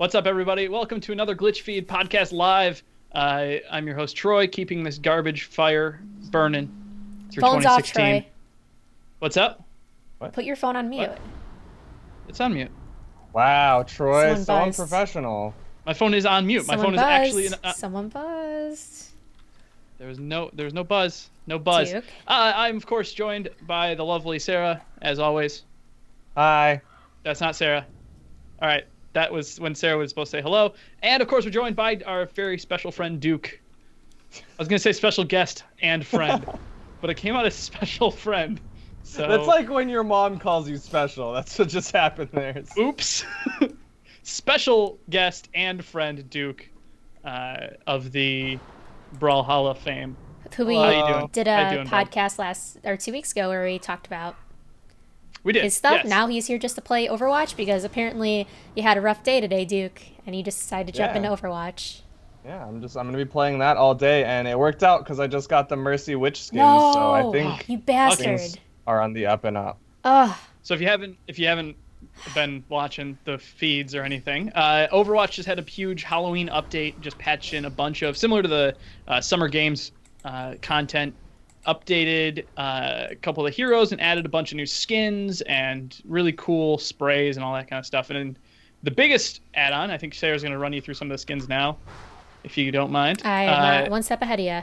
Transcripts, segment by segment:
What's up, everybody? Welcome to another GlitchFeed podcast live. I'm your host, Troy, keeping this garbage fire burning through Phone's 2016. off, Troy. What's up? What? Put your phone on mute. What? It's on mute. Wow, Troy, Someone so buzzed. unprofessional. My phone is on mute. My phone Someone is actually. buzzed. Someone buzzed. There was no buzz. No buzz. Duke. I'm of course joined by the lovely Sarah, as always. Hi. That's not Sarah. All right, that was when Sarah was supposed to say hello. And of course, we're joined by our very special friend Duke. I was gonna say special guest and friend, but it came out as special friend. So That's like when your mom calls you special. That's what just happened there. oops. Special guest and friend Duke of the Brawlhalla fame. Who we How you doing? did How you a doing, bud? podcast 2 weeks ago where we talked about We did his stuff. yes. Now he's here just to play Overwatch because apparently you had a rough day today, Duke, and you just decided to jump Yeah. into Overwatch. Yeah, I'm gonna be playing that all day, and it worked out because I just got the Mercy Witch skins, No, so I think you bastard. things are on the up and up. Ugh. So if you haven't been watching the feeds or anything, Overwatch just had a huge Halloween update. Just patched in a bunch of similar to the Summer Games content. Updated a couple of heroes and added a bunch of new skins and really cool sprays and all that kind of stuff. And then the biggest add-on, I think Sarah's going to run you through some of the skins now, if you don't mind. I am one step ahead of you.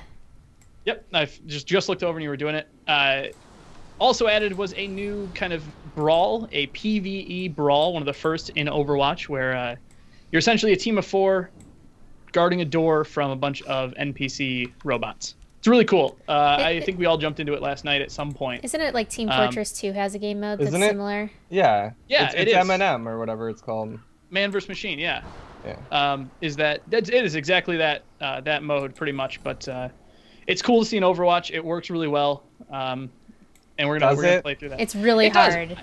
Yep, I've just looked over and you were doing it. Also added was a new kind of brawl, a PvE brawl, one of the first in Overwatch, where you're essentially a team of 4 guarding a door from a bunch of NPC robots. It's really cool. I think we all jumped into it last night at some point. Isn't it like Team Fortress 2 has a game mode that's Isn't it? similar? Yeah. Yeah, it's it is. M&M or whatever it's called. Man vs. Machine, yeah. Yeah. It is exactly that that mode pretty much, but it's cool to see in Overwatch. It works really well, and we're gonna play through that. It's really It does. hard.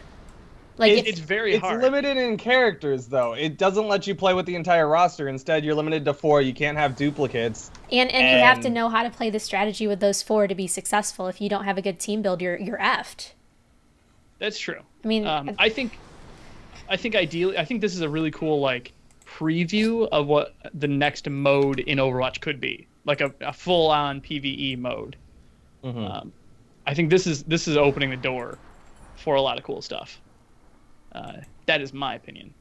Like It's very It's hard. limited in characters, though. It doesn't let you play with the entire roster. Instead, you're limited to 4. You can't have duplicates. And you have to know how to play the strategy with those 4 to be successful. If you don't have a good team build, you're effed. That's true. I mean, I think ideally, I think this is a really cool like preview of what the next mode in Overwatch could be, like a full-on PvE mode. Mm-hmm. I think this is opening the door for a lot of cool stuff. That is my opinion.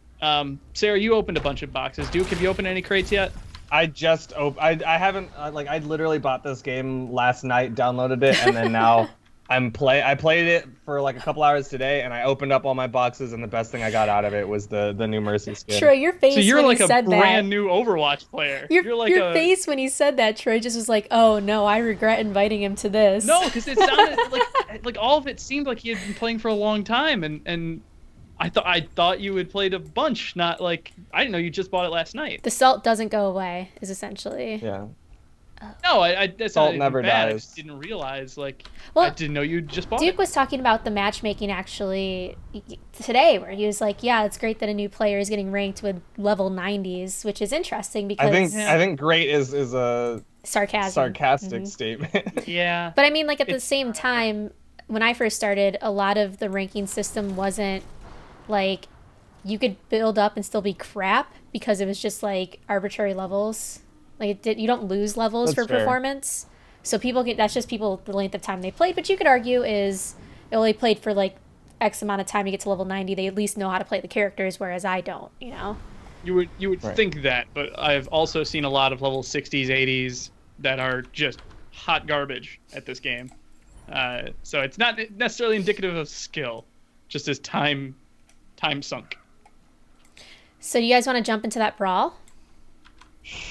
Sarah, you opened a bunch of boxes. Duke, have you opened any crates yet? I just I haven't I literally bought this game last night, downloaded it, and then now I played it for like a couple hours today, and I opened up all my boxes, and the best thing I got out of it was the new Mercy skin. Troy, your face So you're when like you a said brand that. new Overwatch player. Your like a face when he said that, Troy, just was like, "Oh no, I regret inviting him to this." No, because it sounded like all of it seemed like he had been playing for a long time, and I thought you had played a bunch, not like I didn't know you just bought it last night. The salt doesn't go away, is essentially. Yeah. No, that's Salt not even never bad. I dies. just didn't realize I Well, didn't know you just bought Duke it. was talking about the matchmaking actually today, where he was like, "Yeah, it's great that a new player is getting ranked with level 90s," which is interesting because I think great is a sarcasm. sarcastic statement. Yeah. But I mean, like at the same time, when I first started, a lot of the ranking system wasn't like you could build up and still be crap because it was just like arbitrary levels. Like you don't lose levels That's for fair. performance. So that's just people the length of time they played. But you could argue is they only played for like X amount of time to get to level 90. They at least know how to play the characters, whereas I don't. You know. You would Right. think that, but I've also seen a lot of level 60s, 80s that are just hot garbage at this game. So it's not necessarily indicative of skill, just as time sunk. So do you guys want to jump into that brawl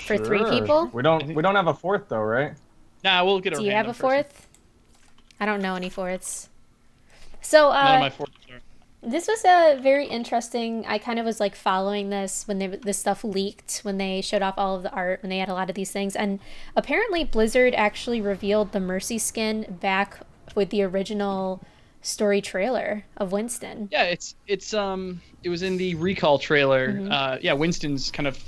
for 3 Sure. people? We don't have a 4th though, right? Nah, we'll get a Do you have random a person. 4th? I don't know any 4ths. So None of my fourths are. this was a very interesting. I kind of was like following this when this stuff leaked, when they showed off all of the art, when they had a lot of these things, and apparently Blizzard actually revealed the Mercy skin back with the original story trailer of Winston. Yeah, it was in the Recall trailer. Mm-hmm. Yeah, Winston's kind of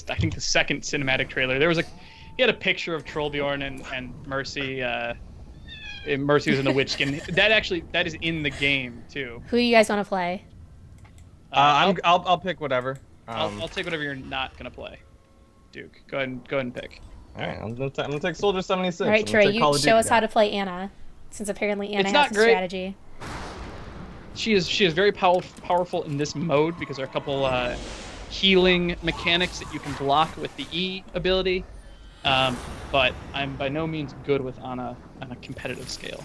I think the second cinematic trailer. There was he had a picture of Trollbjorn and Mercy. Mercy was in the witch skin. That is in the game too. Who do you guys want to play? I'll pick whatever. I'll take whatever you're not gonna play. Duke, go ahead and pick. All right, I'm gonna take Soldier 76. All right, I'm gonna Troy, take you Call of show Duty us how now. to play Anna, since apparently Anna It's has not a great. strategy. She is very powerful in this mode because there are a couple healing mechanics that you can block with the E ability. But I'm by no means good with Ana on a competitive scale.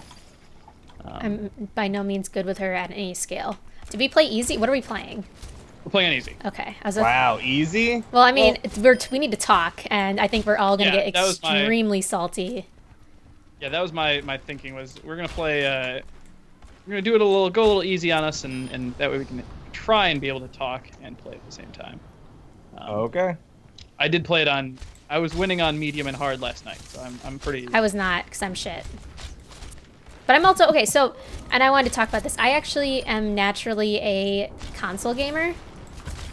I'm by no means good with her at any scale. Did we play easy? What are we playing? We're playing on easy. Okay. Wow, easy. Well, I mean, we need to talk, and I think we're all going to Yeah, get that was extremely salty. Yeah, that was my thinking was we're gonna play. We're gonna do it go a little easy on us, and that way we can try and be able to talk and play at the same time. Okay. I did play it on. I was winning on medium and hard last night, so I'm pretty. I was not, because I'm shit. But I'm also, okay, so, and I wanted to talk about this. I actually am naturally a console gamer,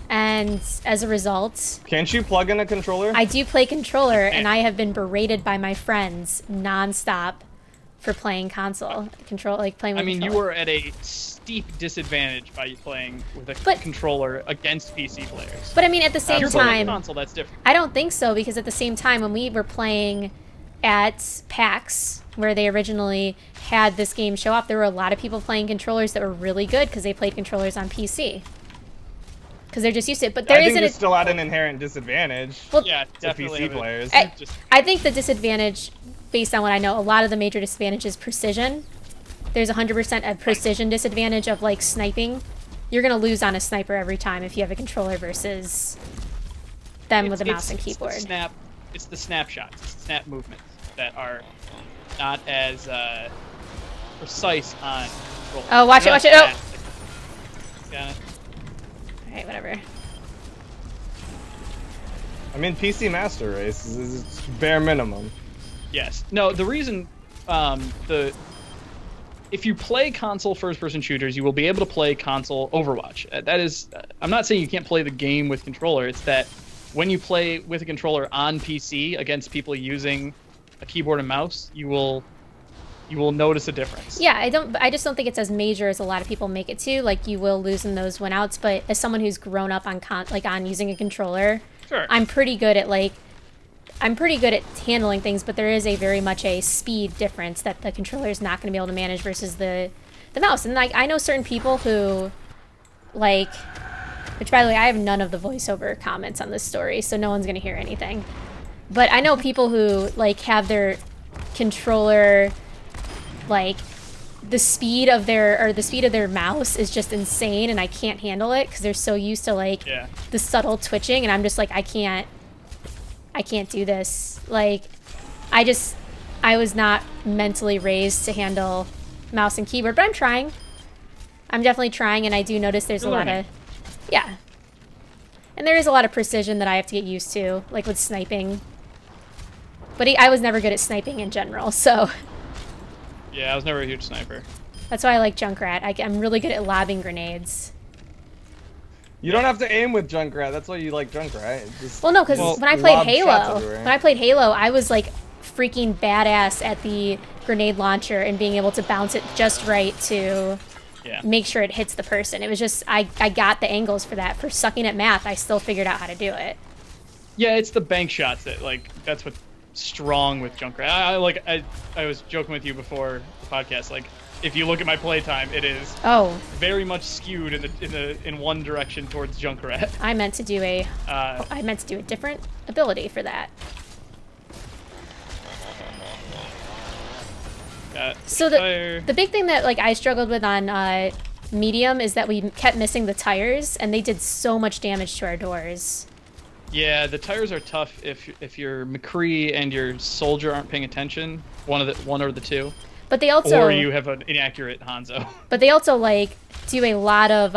and as a result, Can't you plug in a controller? I do play controller, and I have been berated by my friends nonstop for playing console. Playing with I mean, you controller. were at a steep disadvantage by playing with a But- controller against PC players. But I mean, at the If same you're playing time, console, that's different. I don't think so, because at the same time, when we were playing at PAX, where they originally had this game show up, there were a lot of people playing controllers that were really good because they played controllers on PC. Because they're just used to it. But there I think isn't you're a... still at an inherent disadvantage Well, Yeah, to definitely. PC players. I think the disadvantage, based on what I know, a lot of the major disadvantage is precision. There's 100% a precision disadvantage of, like, sniping. You're going to lose on a sniper every time if you have a controller versus them with a mouse and keyboard. It's the snapshots, it's the snap movements that are not as precise on control. Oh, watch it, watch it. Oh! Got it. Alright, whatever. I mean, PC Master Race is bare minimum. Yes. No, the reason if you play console first-person shooters, you will be able to play console Overwatch. That is, I'm not saying you can't play the game with controller. It's that when you play with a controller on PC against people using a keyboard and mouse, you will notice a difference. Yeah, I just don't think it's as major as a lot of people make it to. Like, you will lose in those win-outs, but as someone who's grown up on on using a controller, Sure. I'm pretty good at handling things, but there is a very much a speed difference that the controller is not going to be able to manage versus the mouse. And like, I know certain people who, like, which by the way, I have none of the voiceover comments on this story, so no one's going to hear anything. But I know people who, like, have their controller, like, the speed of their mouse is just insane, and I can't handle it because they're so used to, like, the subtle twitching, and I'm just like, I can't do this. Like, I was not mentally raised to handle mouse and keyboard, but I'm trying. I'm definitely trying, and I do notice there's a lot of, yeah. And there is a lot of precision that I have to get used to, like with sniping. But I was never good at sniping in general, so. Yeah, I was never a huge sniper. That's why I like Junkrat. I'm really good at lobbing grenades. You don't have to aim with Junkrat. That's why you like Junkrat. Well, no, because when I played Halo, I was like freaking badass at the grenade launcher and being able to bounce it just right to make sure it hits the person. It was just, I got the angles for that. For sucking at math, I still figured out how to do it. Yeah, it's the bank shots that, like, that's what's strong with Junkrat. I was joking with you before the podcast, like, if you look at my playtime, it is very much skewed in one direction towards Junkrat. I meant to do a different ability for that. So the big thing that, like, I struggled with on medium is that we kept missing the tires, and they did so much damage to our doors. Yeah, the tires are tough if your McCree and your soldier aren't paying attention. One or the two. But they also, or you have an inaccurate Hanzo. But they also, like, do a lot of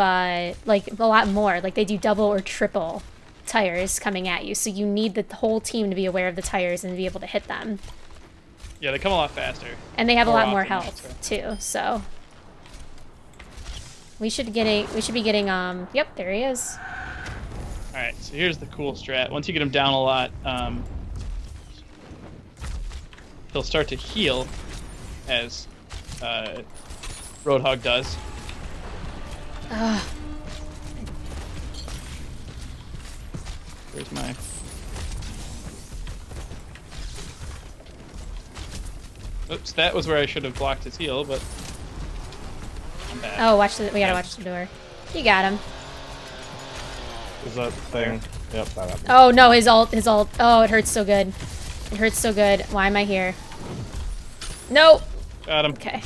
like a lot more. Like, they do double or triple tires coming at you. So you need the whole team to be aware of the tires and be able to hit them. Yeah, they come a lot faster. And they have a lot more health too. So we should be getting yep, there he is. All right, so here's the cool strat. Once you get him down a lot, he'll start to heal, as Roadhog does. Where's my... Oops, that was where I should have blocked his heal, but I'm bad. Oh, we gotta watch the door. You got him. Is that thing? Yep, that happened. Oh no, his ult. Oh, it hurts so good. It hurts so good. Why am I here? No. Got him. Okay.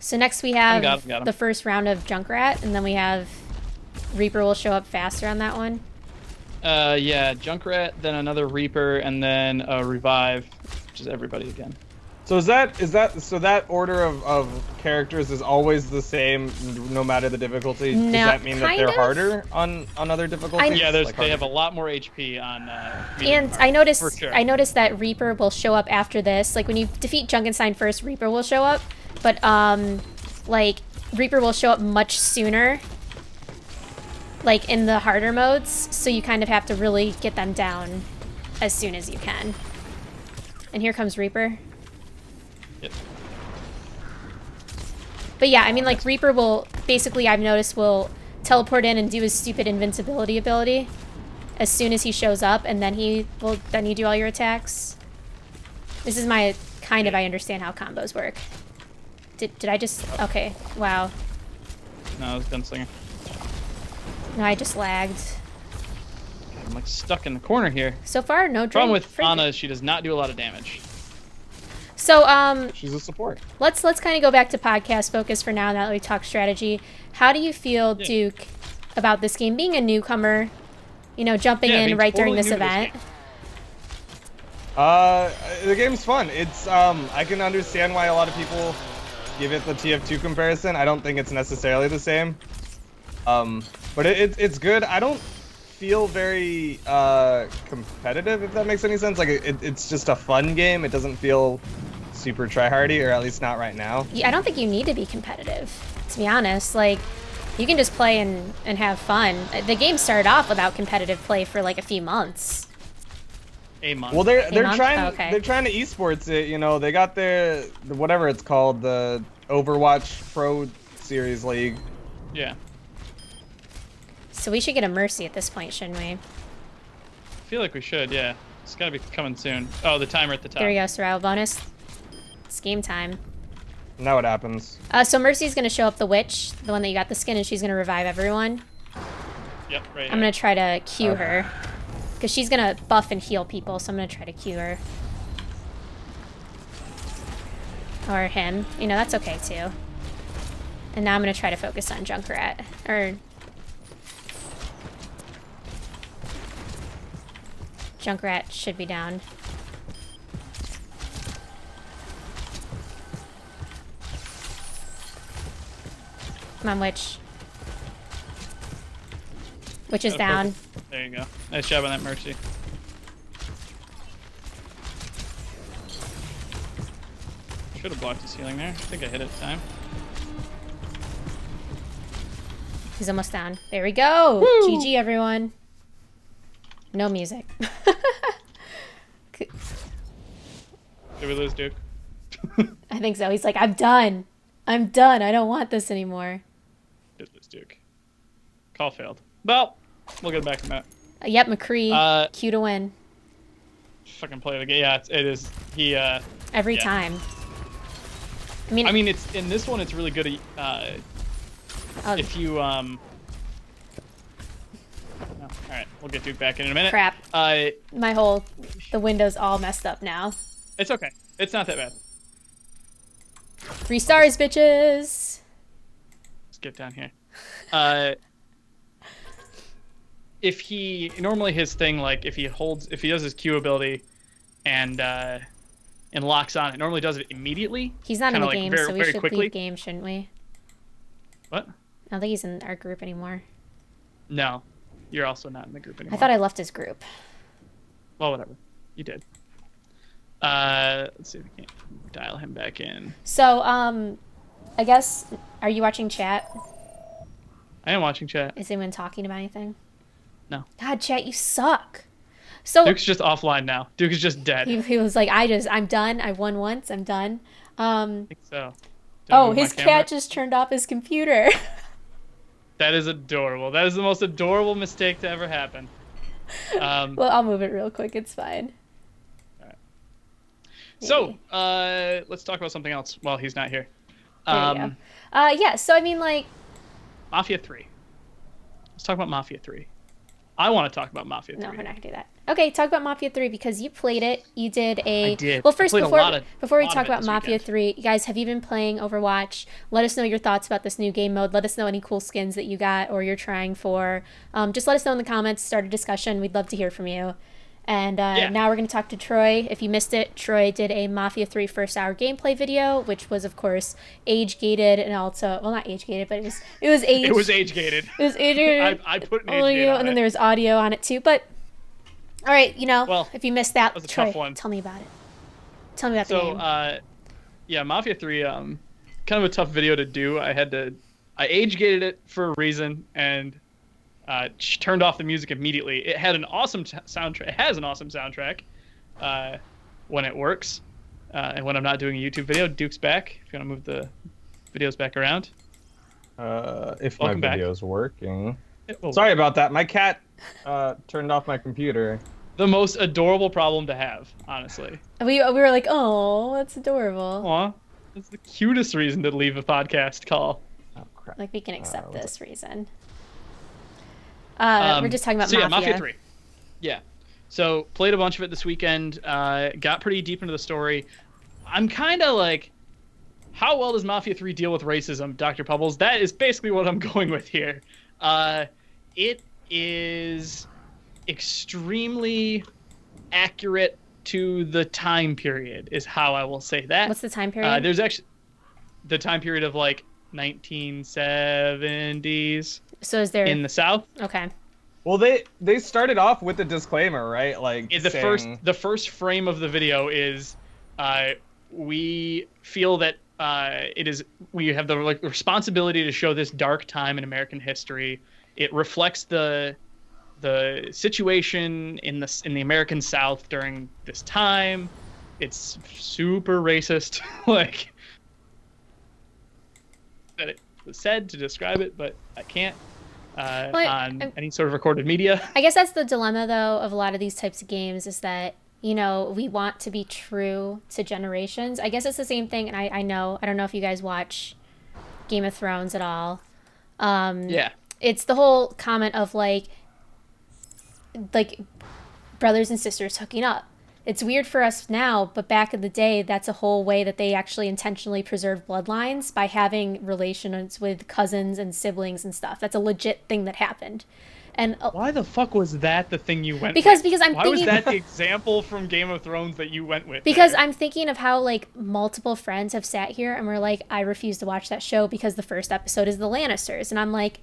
So next we have got him. the first round of Junkrat, and then we have Reaper will show up faster on that one. Yeah, Junkrat, then another Reaper, and then a Revive, which is everybody again. So so that order of characters is always the same no matter the difficulty? No, Does that mean that kind they're of. harder on other difficulties? Yeah, Like they have a harder? lot more HP on medium And hard, I noticed for sure. I noticed that Reaper will show up after this. Like when you defeat Junkenstein first, Reaper will show up. But like Reaper will show up much sooner. Like in the harder modes, so you kind of have to really get them down as soon as you can. And here comes Reaper. Yep. But yeah, I mean like Reaper will basically I've noticed will teleport in and do his stupid invincibility ability as soon as he shows up, and then you do all your attacks. This is my kind of I understand how combos work. Did I just okay, wow. No, I was gunslinger. No, I just lagged. I'm like stuck in the corner here. So far, no Problem with free- Ana is she does not do a lot of damage. So She's a support. let's kind of go back to podcast focus for now that we talk strategy. How do you feel, Yeah. Duke, about this game being a newcomer? You know, jumping Yeah, in being right during totally this new to this event. game. The game's fun. It's I can understand why a lot of people give it the TF2 comparison. I don't think it's necessarily the same. But it's good. I don't feel very competitive, if that makes any sense. Like it's just a fun game. It doesn't feel super tryhardy, or at least not right now. Yeah, I don't think you need to be competitive, to be honest. Like, you can just play and have fun. The game started off without competitive play for like a few months. A month. Well, they're month? trying Oh, okay. they're trying to esports it. You know, they got the whatever it's called, the Overwatch Pro Series League. Yeah. So we should get a Mercy at this point, shouldn't we? I feel like we should, yeah. It's gotta be coming soon. Oh, the timer at the top. There we go, survival bonus. It's game time. Now what happens? So Mercy's gonna show up the witch, the one that you got the skin, and she's gonna revive everyone. Yep, right. I'm gonna try to Q her. Because she's gonna buff and heal people, so I'm gonna try to Q her. Or him. You know, that's okay too. And now I'm gonna try to focus on Junkrat. Or... Junkrat should be down. Come on, Witch. Witch is down. There you go. Nice job on that Mercy. Should have blocked his healing there. I think I hit it time. He's almost down. There we go. Woo! GG, everyone. No music. Did we lose Duke? I think so. He's like, I'm done. I'm done. I don't want this anymore. Did lose Duke. Call failed. Well, we'll get back to that. Yep, McCree. Q to win. Fucking play the game. Yeah, it is. He, Every yeah. time. I mean, it's in this one. It's really good. oh, If you oh, all right, we'll get Duke back in a minute. crap. The The window's all messed up now. It's okay. It's not that bad. 3 stars, bitches. Let's get down here. If he normally his thing, like if he does his Q ability and locks on, it normally does it immediately. He's not in the kinda, like, game, very, so we very should quickly. leave game, shouldn't we? What? I don't think he's in our group anymore. No, you're also not in the group anymore. I thought I left his group. Well, whatever. You did. Let's see if we can dial him back in. So, I guess, are you watching chat? I am watching chat. Is anyone talking about anything? No. God, chat, you suck. So Duke's just offline now. Duke is just dead. he was like, I'm done. I won once. I'm done. I think so. Did I Oh, move my his camera? cat just turned off his computer. That is adorable. That is the most adorable mistake to ever happen. Well, I'll move it real quick. It's fine. So, let's talk about something else while he's not here. There you go. Yeah. So I mean, like, Mafia 3. Let's talk about Mafia 3. I want to talk about Mafia 3. no, we're not gonna do that. Okay, talk about Mafia 3 because you played it. You did a. I did. Well, first I played before we lot of talk it about this Mafia weekend. 3, you guys, have you been playing Overwatch? Let us know your thoughts about this new game mode. Let us know any cool skins that you got or you're trying for. Just let us know in the comments. Start a discussion. We'd love to hear from you. And now we're going to talk to Troy. If you missed it, Troy did a Mafia 3 first hour gameplay video, which was, of course, age gated and also, well, not age gated, but it was age. It was age gated. It was age gated. I put an age only gate you, on and then it. there was audio on it too. But all right, Well, if you missed that, was a Troy, tough one. tell me about it. Tell me about the So, game. yeah, Mafia 3, kind of a tough video to do. I age gated it for a reason and turned off the music immediately. It had an awesome soundtrack. It has an awesome soundtrack when it works. And when I'm not doing a YouTube video, Duke's back. If you want to move the videos back around. If Welcome my back. video's working. It will Sorry about that. My cat turned off my computer. The most adorable problem to have, honestly. We were like, oh, that's adorable. Aw, that's the cutest reason to leave a podcast call. Oh crap. Like we can accept what's this reason. We're just talking about so Mafia. Yeah, Mafia 3. Yeah. So played a bunch of it this weekend. Got pretty deep into the story. I'm kind of like, how well does Mafia 3 deal with racism, Dr. Pubbles? That is basically what I'm going with here. It is extremely accurate to the time period, is how I will say that. What's the time period? There's actually the time period of like 1970s So is there in the South. Okay. Well, they started off with a disclaimer, right? Like The first frame of the video is, we feel that we have the responsibility to show this dark time in American history. It reflects the situation in the American South during this time. It's super racist, like that it was said to describe it, but I can't on any sort of recorded media. I guess that's the dilemma though of a lot of these types of games is that, we want to be true to generations. I guess it's the same thing, and I don't know if you guys watch Game of Thrones at all. Yeah. It's the whole comment of like brothers and sisters hooking up. It's weird for us now, but back in the day, that's a whole way that they actually intentionally preserved bloodlines by having relations with cousins and siblings and stuff. That's a legit thing that happened. And Why the fuck was that the thing you went because with? I'm Why thinking, was that the example from Game of Thrones that you went with? because there? I'm thinking of how like multiple friends have sat here and were like, I refuse to watch that show because the first episode is the Lannisters, and I'm like,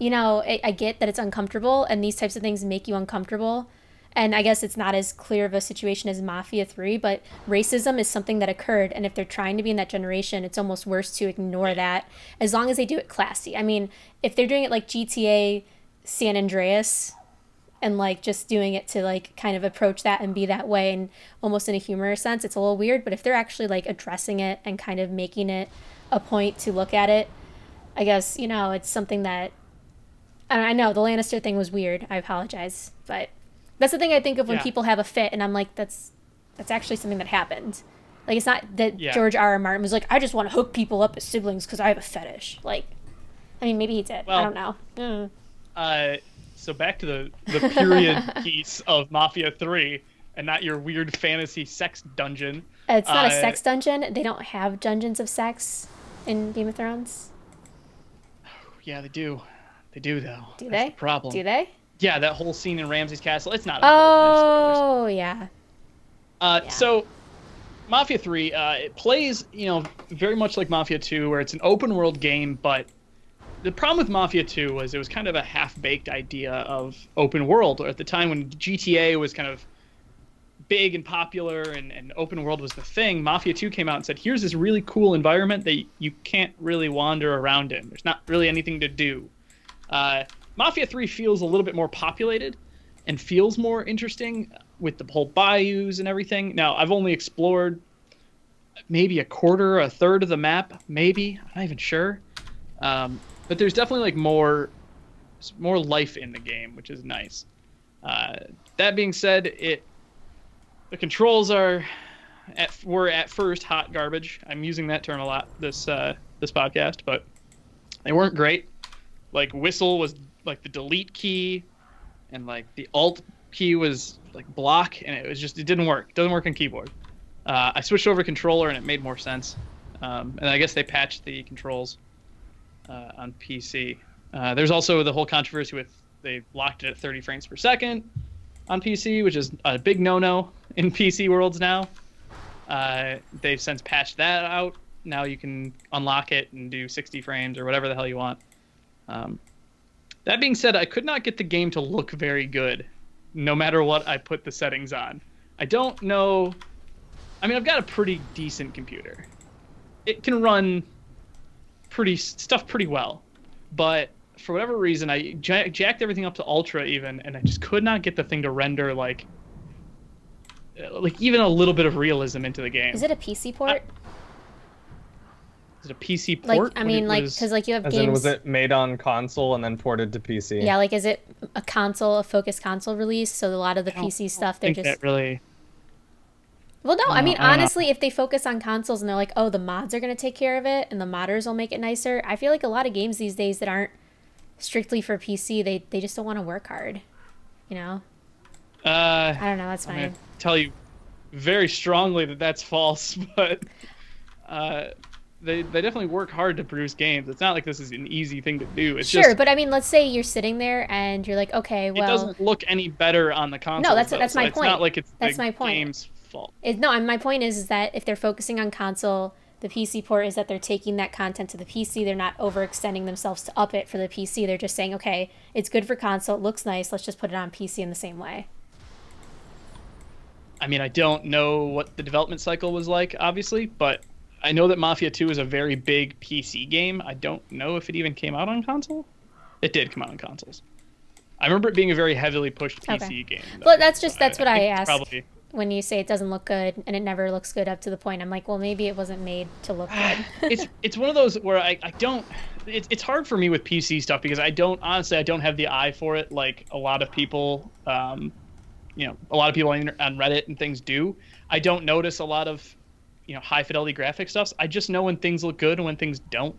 I get that it's uncomfortable and these types of things make you uncomfortable. And I guess it's not as clear of a situation as Mafia 3, but racism is something that occurred. And if they're trying to be in that generation, it's almost worse to ignore that as long as they do it classy. I mean, if they're doing it like GTA San Andreas and like just doing it to like kind of approach that and be that way and almost in a humorous sense, it's a little weird. But if they're actually like addressing it and kind of making it a point to look at it, I guess, it's something that, I know the Lannister thing was weird. I apologize. But that's the thing I think of when people have a fit, and I'm like, that's actually something that happened. Like, it's not that George R. R. Martin was like, I just want to hook people up as siblings because I have a fetish. Like, I mean, maybe he did. Well, I don't know. So back to the period piece of Mafia 3, and not your weird fantasy sex dungeon. It's not a sex dungeon. They don't have dungeons of sex in Game of Thrones. Yeah, they do. They do, though. Do That's they? the problem. Do they? Yeah, that whole scene in Ramsay's castle. It's not. Oh, yeah. So, Mafia 3, it plays, very much like Mafia 2, where it's an open world game, but the problem with Mafia 2 was it was kind of a half-baked idea of open world. Or at the time when GTA was kind of big and popular and open world was the thing, Mafia 2 came out and said, here's this really cool environment that you can't really wander around in. There's not really anything to do. Mafia 3 feels a little bit more populated and feels more interesting with the whole bayous and everything. Now, I've only explored maybe a third of the map, maybe. I'm not even sure. but there's definitely like more life in the game, which is nice. Uh, that being said, the controls were at first hot garbage. I'm using that term a lot this podcast, but they weren't great. Like whistle was like the delete key, and like the alt key was like block, and it didn't work. It doesn't work on keyboard. I switched over to controller, and it made more sense. And I guess they patched the controls on PC. There's also the whole controversy with they locked it at 30 frames per second on PC, which is a big no-no in PC worlds now. They've since patched that out. Now you can unlock it and do 60 frames or whatever the hell you want. That being said, I could not get the game to look very good, no matter what I put the settings on. I don't know. I mean, I've got a pretty decent computer. It can run stuff pretty well, but for whatever reason, I jacked everything up to ultra even, and I just could not get the thing to render like even a little bit of realism into the game. Is it a PC port? Is it a PC port? Like, I mean, like, because like you have As games. in, was it made on console and then ported to PC? Yeah, like, is it a focused console release? So a lot of the PC stuff, they're just. That really. Well, no, I mean, I don't know. honestly, if they focus on consoles and they're like, oh, the mods are going to take care of it and the modders will make it nicer, I feel like a lot of games these days that aren't strictly for PC, they just don't want to work hard, you know? I don't know, that's I'm fine. gonna tell you very strongly that that's false, but they definitely work hard to produce games. It's not like this is an easy thing to do. It's Sure, just, but I mean, let's say you're sitting there and you're like, okay, it well, doesn't look any better on the console. No, that's my It's point. not like it's That's the my point. game's fault. My point is that if they're focusing on console, the PC port is that they're taking that content to the PC. They're not overextending themselves to up it for the PC. They're just saying, okay, it's good for console. It looks nice. Let's just put it on PC in the same way. I mean, I don't know what the development cycle was like, obviously, but I know that Mafia 2 is a very big PC game. I don't know if it even came out on console. It did come out on consoles. I remember it being a very heavily pushed PC game. Though. Well, that's what I think it's asked. Probably. When you say it doesn't look good and it never looks good up to the point, I'm like, well, maybe it wasn't made to look good. It's one of those where I don't. It's hard for me with PC stuff because I don't have the eye for it like a lot of people. A lot of people on Reddit and things do. I don't notice a lot of high fidelity graphic stuff. I just know when things look good and when things don't.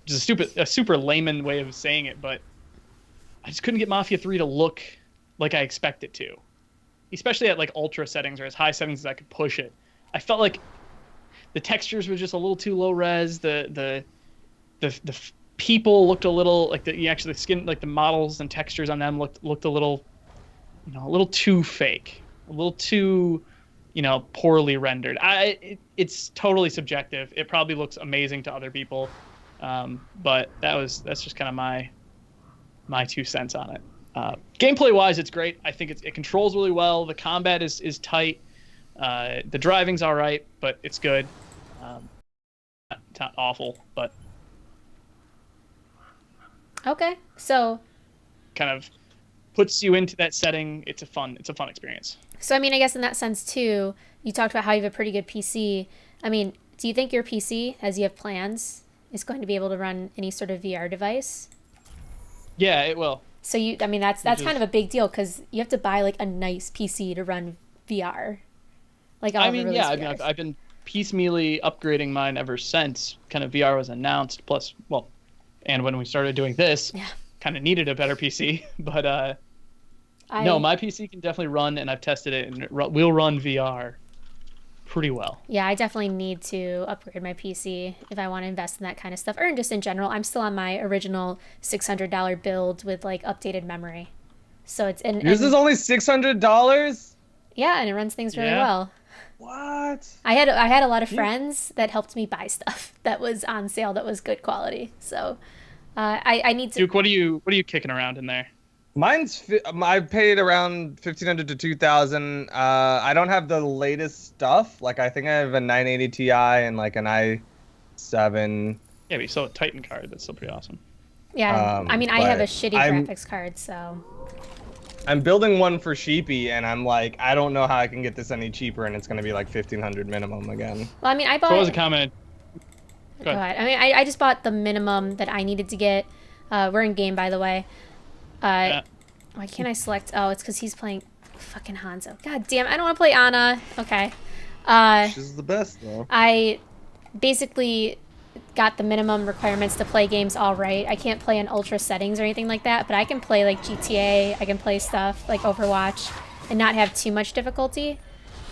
Which is a super layman way of saying it, but I just couldn't get Mafia 3 to look like I expect it to. Especially at like ultra settings or as high settings as I could push it. I felt like the textures were just a little too low res. The people looked a little like the skin, like the models and textures on them looked a little, a little too fake, a little too, poorly rendered. It's totally subjective. It probably looks amazing to other people, but that's just kind of my 2 cents on it. Gameplay wise, it's great. I think it controls really well. The combat is tight. The driving's all right, but it's good. It's not awful, but Okay, so kind of puts you into that setting. It's a fun experience. I mean, I guess in that sense too, you talked about how you have a pretty good PC. I mean, do you think your PC, as you have plans, is going to be able to run any sort of VR device? Yeah, it will. So that's kind of a big deal because you have to buy like a nice PC to run VR. Like all the release VRs. I've been piecemeally upgrading mine ever since kind of VR was announced. Plus, and when we started doing this, kind of needed a better PC. But no, my PC can definitely run, and I've tested it, and it will run VR pretty well. Yeah, I definitely need to upgrade my PC if I want to invest in that kind of stuff, or just in general. I'm still on my original $600 build with like updated memory, so it's Yours is only $600. Yeah, and it runs things really well. What? I had a lot of friends that helped me buy stuff that was on sale that was good quality. So I need to. Duke, what are you kicking around in there? I paid around $1,500 to $2,000. I don't have the latest stuff. Like I think I have a 980 Ti and like an i7. Yeah, but you still have a Titan card. That's still pretty awesome. Yeah, I mean, I have a shitty graphics card, so. I'm building one for Sheepy, and I'm like, I don't know how I can get this any cheaper, and it's going to be like $1,500 minimum again. Well, I mean, I bought. So what was the comment? Go ahead. I mean, I just bought the minimum that I needed to get. We're in game, by the way. Yeah. Why can't I select? Oh, it's because he's playing fucking Hanzo. God damn, I don't want to play Ana. Okay. She's the best though. I basically got the minimum requirements to play games all right. I can't play in ultra settings or anything like that, but I can play like GTA. I can play stuff like Overwatch and not have too much difficulty.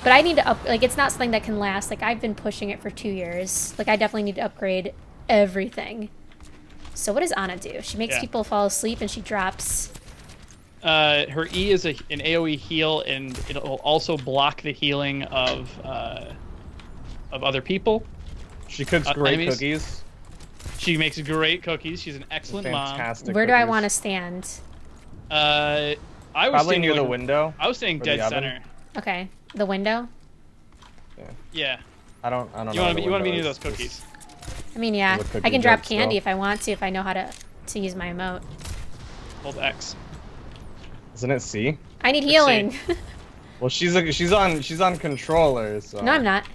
But I need to like, it's not something that can last. Like, I've been pushing it for 2 years. Like, I definitely need to upgrade everything. So what does Ana do? She makes people fall asleep and she drops. Her E is an AoE heal, and it'll also block the healing of other people. She cooks great enemies. cookies. She makes great cookies. She's an excellent Fantastic. Where do I want to stand? I was probably staying near the window. I was staying dead center. Okay, the window. Yeah. I don't know. You want to be near those cookies. I mean, yeah, Cookie I can drop joke candy still. if I want to, if I know how to use my emote. Hold X. Isn't it C? I need healing. Well, she's on controller. So. No, I'm not.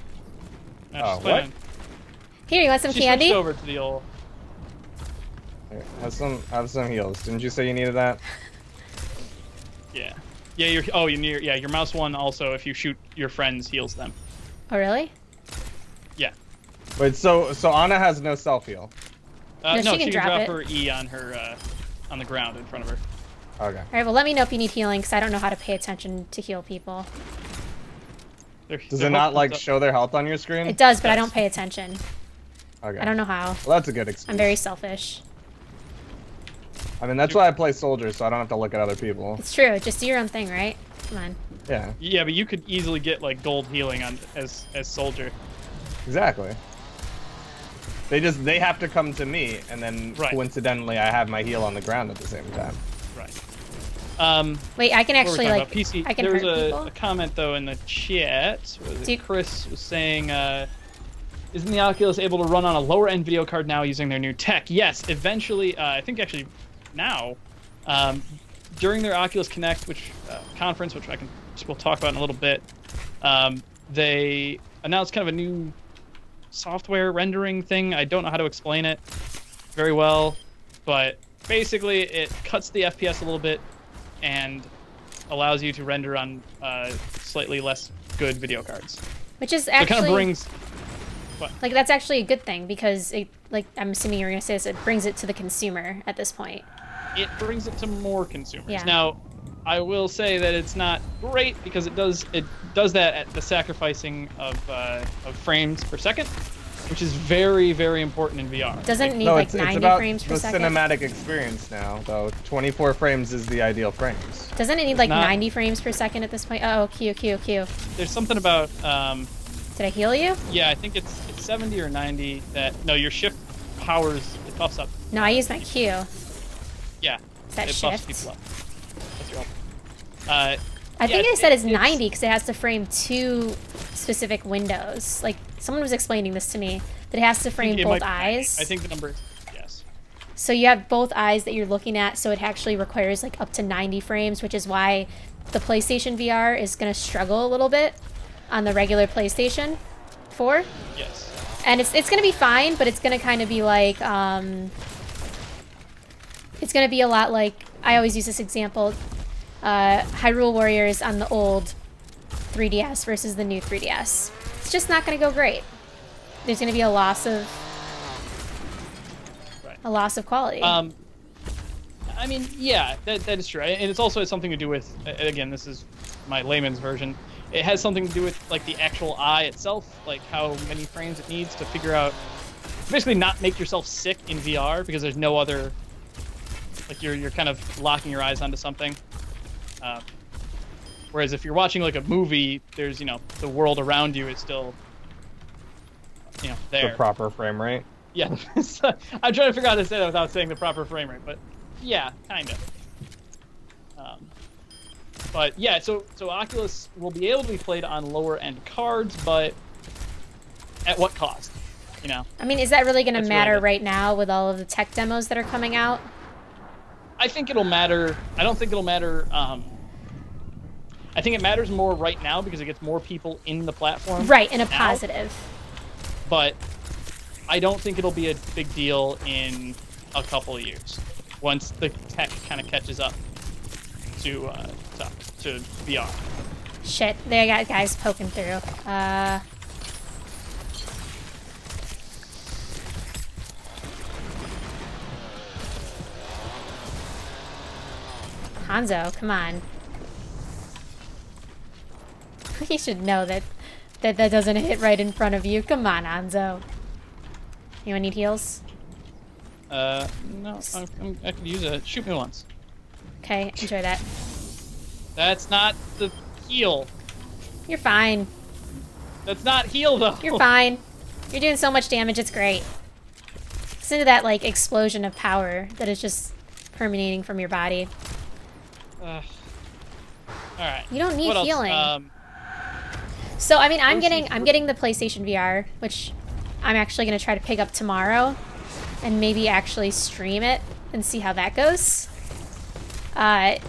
No, Oh, she's playing. Here, you want some She candy? switched over to the old. Here, have some heals. Didn't you say you needed that? Yeah. Yeah. Your mouse one also. If you shoot your friends, heals them. Oh, really? Yeah. Wait, so Ana has no self heal. No, she can drop it. her E on her on the ground in front of her. Okay. All right, well, let me know if you need healing, because I don't know how to pay attention to heal people. Does it not like show their health on your screen? It does, but I don't pay attention. Okay. I don't know how. Well, that's a good excuse. I'm very selfish. I mean, that's why I play soldier, so I don't have to look at other people. It's true. Just do your own thing, right? Come on. Yeah. Yeah, but you could easily get like gold healing on as soldier. Exactly. They have to come to me, and then coincidentally, I have my heal on the ground at the same time. Right. Wait, I can actually like PC. I can there was hurt people. a comment though in the chat. Chris was saying, "Isn't the Oculus able to run on a lower end video card now using their new tech?" Yes, eventually. I think actually now, during their Oculus Connect, conference, which we'll talk about in a little bit, they announced kind of a new software rendering thing. I don't know how to explain it very well, but basically it cuts the FPS a little bit and allows you to render on slightly less good video cards. Which is actually it kind of brings like that's actually a good thing, because it, like, I'm assuming you're gonna say this, it brings it to the consumer at this point. It brings it to more consumers. Yeah. Now, I will say that it's not great because it does that at the sacrificing of frames per second, which is very, very important in VR. Doesn't it need No, like it's 90 about frames per the second? cinematic experience now, though. 24 frames is the ideal frames. Doesn't it need like not- 90 frames per second at this point? Oh, Q. There's something about Did I heal you? yeah, I think it's 70 or 90 that your shift powers it buffs up. No, I used my Q. Yeah. Is that it buffs shift? people up. That's right. I think I said it's 90 because it has to frame 2 specific windows. Like, someone was explaining this to me, that it has to frame both eyes. I think the number is yes. So you have both eyes that you're looking at, so it actually requires like up to 90 frames, which is why the PlayStation VR is going to struggle a little bit on the regular PlayStation 4. Yes. And it's going to be fine, but it's going to kind of be like, it's going to be a lot like, I always use this example, Hyrule Warriors on the old 3DS versus the new 3DS. It's just not going to go great. There's going to be a loss of quality. I mean, yeah, that is true, and it's also something to do with, again, this is my layman's version. It has something to do with like the actual eye itself, like how many frames it needs to figure out, basically not make yourself sick in VR because there's no other, like you're kind of locking your eyes onto something. Whereas if you're watching like a movie, there's, the world around you is still, there. The proper frame rate. Yeah. So, I'm trying to figure out how to say that without saying the proper frame rate, but yeah, kind of. But yeah, so Oculus will be able to be played on lower end cards, but at what cost? I mean, is that really going to That's matter really right now with all of the tech demos that are coming out? I think it'll matter. I don't think it'll matter. I think it matters more right now because it gets more people in the platform. Right, in a now, positive. But I don't think it'll be a big deal in a couple of years once the tech kind of catches up to VR. Shit, they got guys poking through. Hanzo, come on. You should know that doesn't hit right in front of you. Come on, Hanzo. Anyone need heals? No, I could use it. Shoot me once. Okay, enjoy that. That's not the heal. You're fine. That's not heal, though. You're fine. You're doing so much damage, it's great. Listen to that, like, explosion of power that is just permeating from your body. Alright. You don't need what healing. Else? So, I mean, I'm getting the PlayStation VR, which I'm actually going to try to pick up tomorrow and maybe actually stream it and see how that goes. I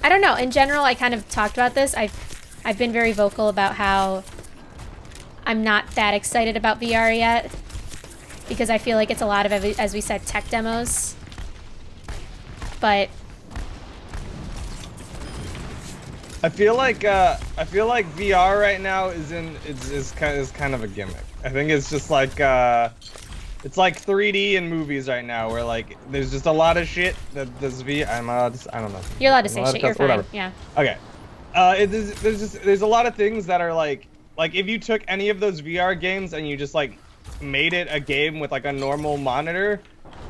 don't know. In general, I kind of talked about this. I've been very vocal about how I'm not that excited about VR yet because I feel like it's a lot of, as we said, tech demos. But I feel like VR right now is kind of a gimmick. I think it's just like it's like 3D in movies right now, where like there's just a lot of shit that does VR. I don't know. You're allowed to say shit. You're fine. Whatever. Yeah. Okay. There's a lot of things that are like if you took any of those VR games and you just like made it a game with like a normal monitor,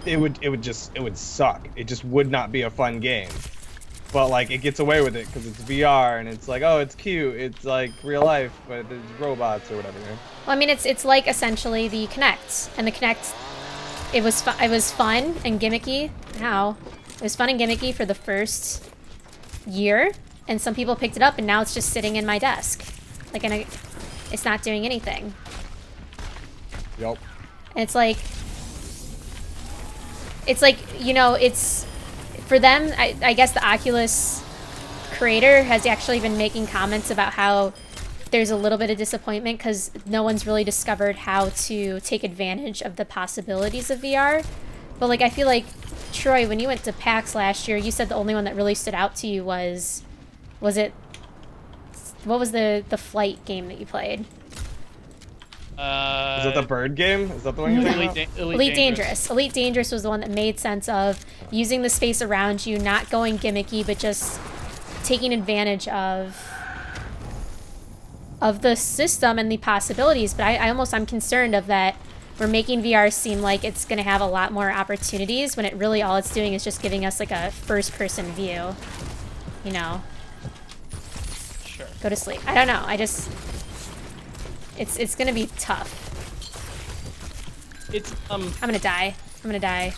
it would suck. It just would not be a fun game. But like it gets away with it because it's VR and it's like, oh, it's cute. It's like real life, but there's robots or whatever. Right? Well, I mean, it's like essentially the Kinect, and the Kinect, it was fun and gimmicky. How? It was fun and gimmicky for the first year, and some people picked it up, and now it's just sitting in my desk, like, and it's not doing anything. Yep. And it's like, you know, it's for them. I guess the Oculus creator has actually been making comments about how there's a little bit of disappointment because no one's really discovered how to take advantage of the possibilities of VR. But like, I feel like, Troy, when you went to PAX last year, you said the only one that really stood out to you was it, what was the flight game that you played? Is that the bird game? Is that the one you're thinking about? Elite Dangerous. Elite Dangerous was the one that made sense of using the space around you, not going gimmicky, but just taking advantage of the system and the possibilities. But I'm concerned of that we're making VR seem like it's going to have a lot more opportunities when it really all it's doing is just giving us like a first-person view, you know. Sure. Go to sleep. I don't know. It's going to be tough. It's I'm going to die. I'm going to die.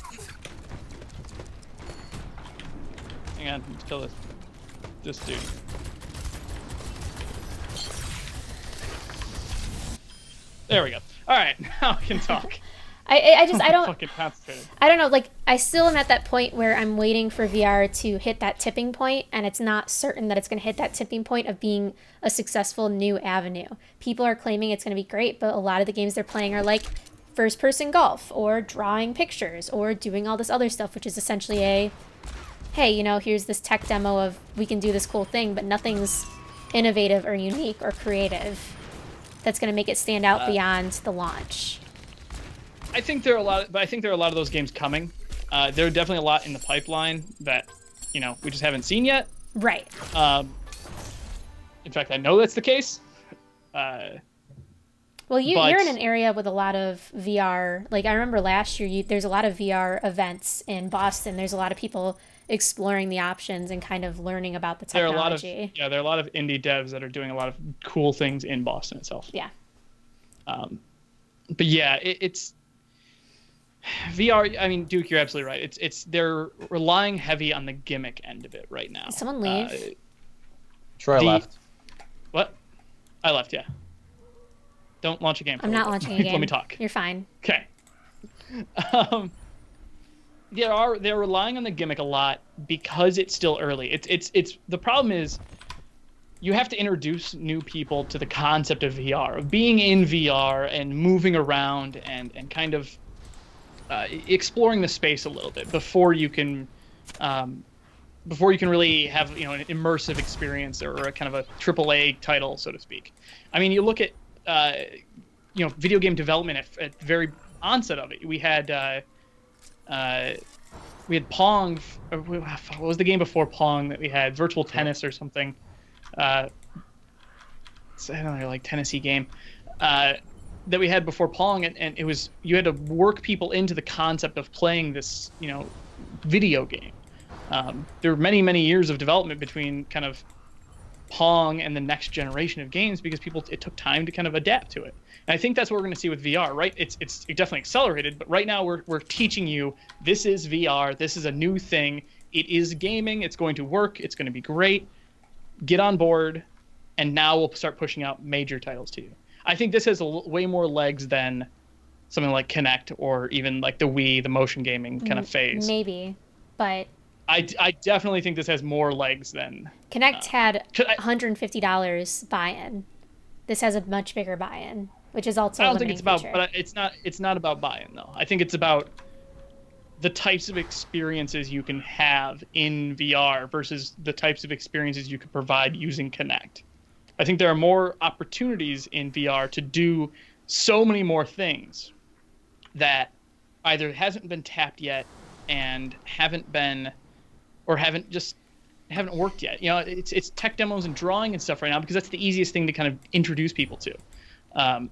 Hang on, let's kill this dude. There we go. All right, now we can talk. I don't fucking concentrated. I don't know, like, I still am at that point where I'm waiting for VR to hit that tipping point, and it's not certain that it's going to hit that tipping point of being a successful new avenue. People are claiming it's going to be great, but a lot of the games they're playing are like first-person golf, or drawing pictures, or doing all this other stuff, which is essentially a, hey, you know, here's this tech demo of we can do this cool thing, but nothing's innovative or unique or creative that's going to make it stand out beyond the launch. I think there are a lot of those games coming. There are definitely a lot in the pipeline that, you know, we just haven't seen yet. Right. In fact, I know that's the case. Well, you're in an area with a lot of VR. Like, I remember last year, there's a lot of VR events in Boston. There's a lot of people exploring the options and kind of learning about the technology. There are a lot of indie devs that are doing a lot of cool things in Boston itself. Yeah. But yeah, it's VR. I mean, Duke, you're absolutely right. They're relying heavy on the gimmick end of it right now. Did someone leave? Troy left. What? I left. Yeah. Don't launch a game. I'm not launching a game. Let me talk. You're fine. Okay. They're relying on the gimmick a lot because it's still early. It's the problem is you have to introduce new people to the concept of VR, of being in VR and moving around and kind of exploring the space a little bit before you can before you can really have an immersive experience or a kind of a AAA title, so to speak. I mean, you look at video game development at the very onset of it. We had Pong. What was the game before Pong that we had? Virtual Tennis or something. It's another like Tennessee game that we had before Pong, and it was you had to work people into the concept of playing this video game. There were many years of development between kind of Pong and the next generation of games because it took time to kind of adapt to it. And I think that's what we're going to see with VR, right? It's definitely accelerated, but right now we're teaching you this is VR, this is a new thing, it is gaming, it's going to work, it's going to be great. Get on board, and now we'll start pushing out major titles to you. I think this has way more legs than something like Kinect or even like the Wii, the motion gaming kind of phase. Maybe, but I definitely think this has more legs than Kinect had $150 buy-in. This has a much bigger buy-in, which is also. I don't think it's about, but it's not about buy-in though. I think it's about the types of experiences you can have in VR versus the types of experiences you could provide using Kinect. I think there are more opportunities in VR to do so many more things that either hasn't been tapped yet and haven't worked yet. It's tech demos and drawing and stuff right now because that's the easiest thing to kind of introduce people to.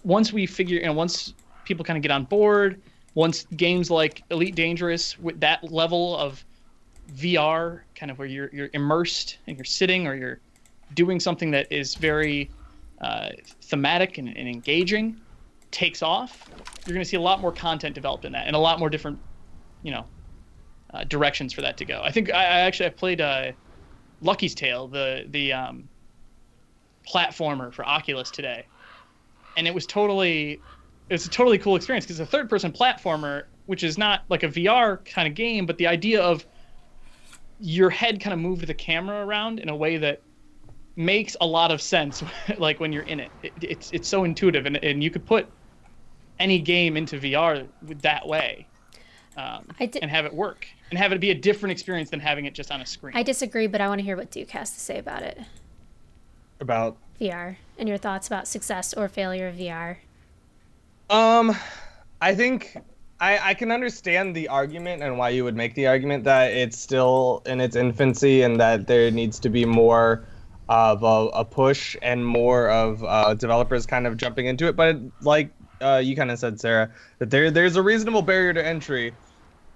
Once people kind of get on board, once games like Elite Dangerous with that level of VR, kind of where you're immersed and you're sitting or you're doing something that is very thematic and engaging, takes off, you're going to see a lot more content developed in that and a lot more different, directions for that to go. I think I played Lucky's Tale, the platformer for Oculus today, and it's a totally cool experience because it's a third-person platformer, which is not like a VR kind of game, but the idea of your head kind of moved the camera around in a way that makes a lot of sense like when you're in it. It's so intuitive, and you could put any game into VR that way and have it work and have it be a different experience than having it just on a screen. I disagree, but I want to hear what Duke has to say about it. About VR and your thoughts about success or failure of VR. I think I can understand the argument and why you would make the argument that it's still in its infancy and that there needs to be more of a push and more of developers kind of jumping into it. But you kind of said, Sarah, that there's a reasonable barrier to entry.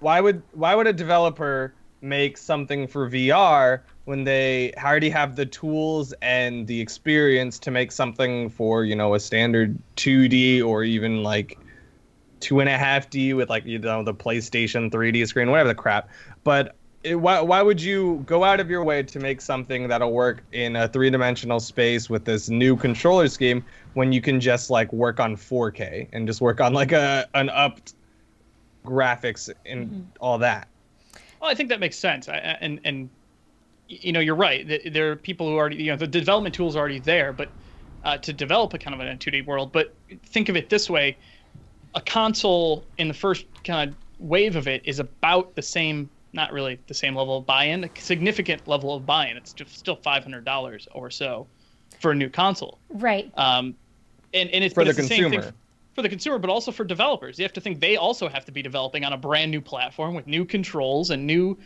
Why would a developer make something for VR when they already have the tools and the experience to make something for a standard 2D or even like 2.5D with the PlayStation 3D screen, whatever the crap. But why would you go out of your way to make something that'll work in a 3-dimensional space with this new controller scheme when you can just work on 4K and just work on an upped graphics and all that? Well, I think that makes sense. And you're right. There are people who already, the development tools are already there, but to develop a kind of in a 2D world. But think of it this way: a console in the first kind of wave of it is about the same, not really the same level of buy-in, a significant level of buy-in. It's just still $500 or so for a new console. Right. And it's for the it's consumer. The same thing for the consumer, but also for developers. You have to think they also have to be developing on a brand new platform with new controls and new,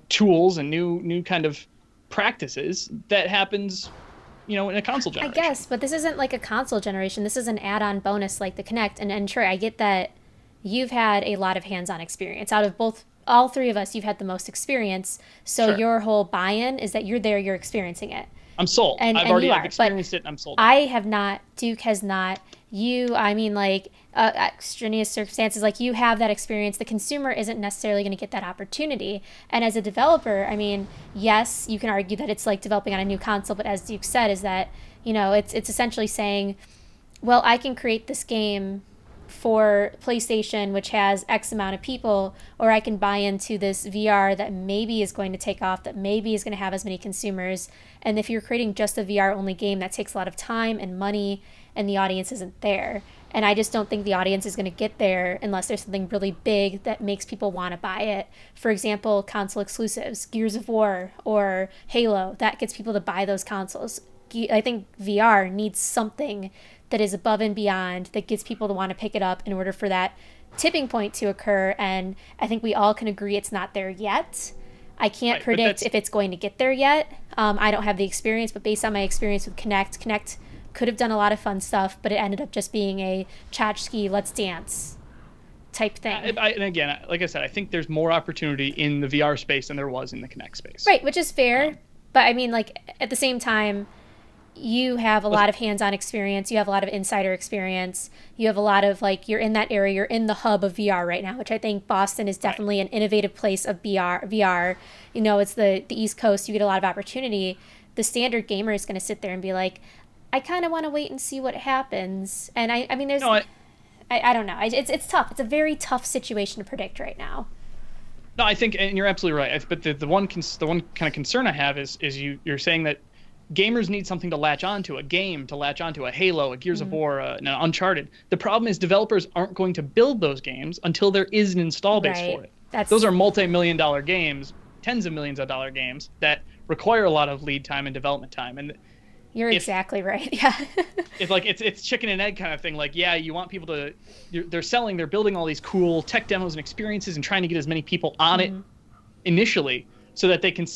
tools and new kind of practices that happens, in a console generation. I guess, but this isn't like a console generation. This is an add-on bonus like the Kinect. And Troy, I get that you've had a lot of hands-on experience. Out of all three of us, you've had the most experience. So Sure. Your whole buy-in is that you're there, you're experiencing it. I'm sold. I've experienced it and I'm sold. I have not. Duke has not. Extraneous circumstances, you have that experience. The consumer isn't necessarily going to get that opportunity. And as a developer, yes, you can argue that it's like developing on a new console, but as Duke said, is that, it's essentially saying, well, I can create this game for PlayStation, which has X amount of people, or I can buy into this VR that maybe is going to take off, that maybe is going to have as many consumers. And if you're creating just a VR only game, that takes a lot of time and money, and the audience isn't there. And I just don't think the audience is going to get there unless there's something really big that makes people want to buy it. For example, console exclusives, Gears of War or Halo, that gets people to buy those consoles. I think VR needs something that is above and beyond that gets people to want to pick it up in order for that tipping point to occur. And I think we all can agree it's not there yet. I can't predict if it's going to get there yet. I don't have the experience, but based on my experience with Kinect could have done a lot of fun stuff, but it ended up just being a tchotchke, let's dance type thing. And again, like I said, I think there's more opportunity in the VR space than there was in the Kinect space. Right, which is fair. But I mean, like, at the same time, you have a lot of hands-on experience. You have a lot of insider experience. You have a lot of, like, you're in that area. You're in the hub of VR right now, which I think Boston is definitely an innovative place of VR. You know, it's the East Coast. You get a lot of opportunity. The standard gamer is going to sit there and be like, I kind of want to wait and see what happens. And I mean, there's, I don't know. It's tough. It's a very tough situation to predict right now. No, I think, and you're absolutely right. But the one kind of concern I have is you're saying that gamers need something to latch onto, a game to latch onto, a Halo, a Gears of War, an Uncharted. The problem is developers aren't going to build those games until there is an install base for it. Those are multi-million-dollar games, tens of millions of dollar games that require a lot of lead time and development time. And you're exactly right. Yeah. it's chicken and egg kind of thing. Like, yeah, you want people to, they're building all these cool tech demos and experiences and trying to get as many people on it initially so that they can,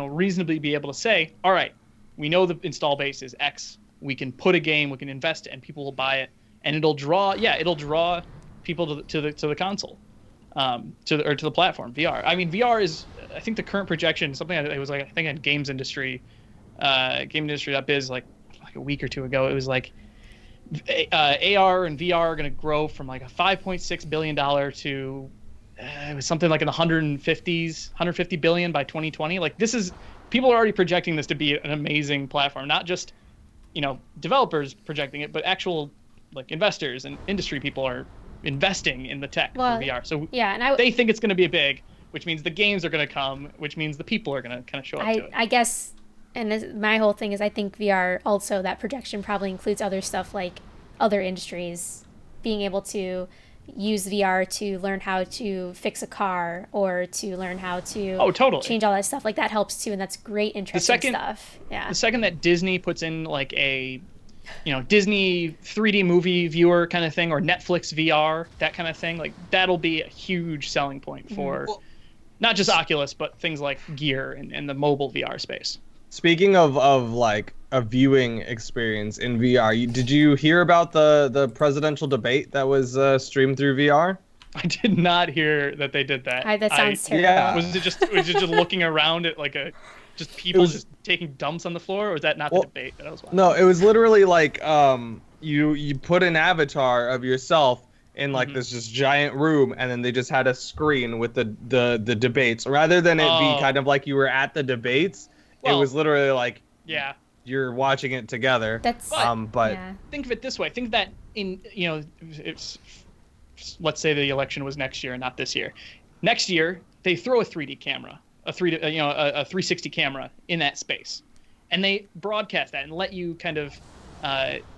reasonably be able to say, all right, we know the install base is X. We can put a game, we can invest it, and people will buy it, and it'll draw people to the console, to the platform, VR. I mean, VR is, I think the current projection, something it was like, I think on Games Industry, GameIndustry.biz like a week or two ago, it was like AR and VR are going to grow from like a $5.6 billion to it was something like in the 150 billion by 2020. Like, this is, people are already projecting this to be an amazing platform, not just developers projecting it, but actual like investors and industry people are investing in the tech for VR. So yeah, and they think it's going to be big, which means the games are going to come, which means the people are going to kind of show up to it. I guess. And my whole thing is, I think VR also, that projection probably includes other stuff like other industries being able to use VR to learn how to fix a car or to learn how to change all that stuff. Like, that helps too, and that's great, interesting stuff. Yeah. The second that Disney puts in like a, Disney 3D movie viewer kind of thing, or Netflix VR, that kind of thing, like, that'll be a huge selling point for not just Oculus, but things like Gear and the mobile VR space. Speaking of like a viewing experience in VR, did you hear about the presidential debate that was streamed through VR? I did not hear that they did that. That sounds terrible. Yeah. Was it just looking around at like just people just taking dumps on the floor, or was that not the debate that I was watching? No, it was literally like you put an avatar of yourself in like this just giant room, and then they just had a screen with the debates, rather than it be kind of like you were at the debates. Well, it was literally like, you're watching it together. That's but think of it this way. Think that in let's say the election was next year and not this year. Next year they throw a 3D camera, a 360 camera in that space, and they broadcast that and let you kind of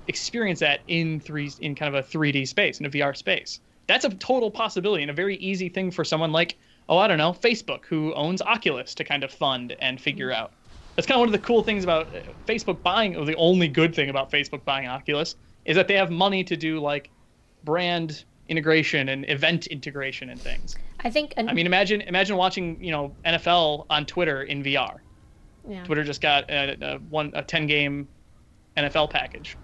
experience that in kind of a 3D space, in a VR space. That's a total possibility and a very easy thing for someone like, Facebook, who owns Oculus, to kind of fund and figure out. That's kind of one of the cool things about Facebook buying, or the only good thing about Facebook buying Oculus, is that they have money to do like brand integration and event integration and things. I think. I mean, imagine watching NFL on Twitter in VR. Yeah. Twitter just got a 10-game NFL package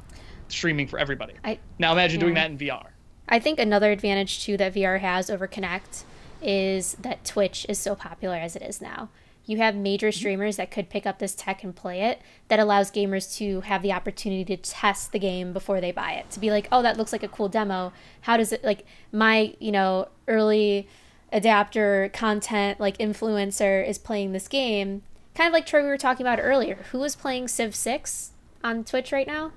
streaming for everybody. Now imagine doing that in VR. I think another advantage too that VR has over Kinect is that Twitch is so popular as it is now. You have major streamers that could pick up this tech and play it. That allows gamers to have the opportunity to test the game before they buy it. To be like, oh, that looks like a cool demo. How does it, like, my, early adapter content, like, influencer is playing this game. Kind of like Troy, we were talking about earlier. Who is playing Civ 6 on Twitch right now?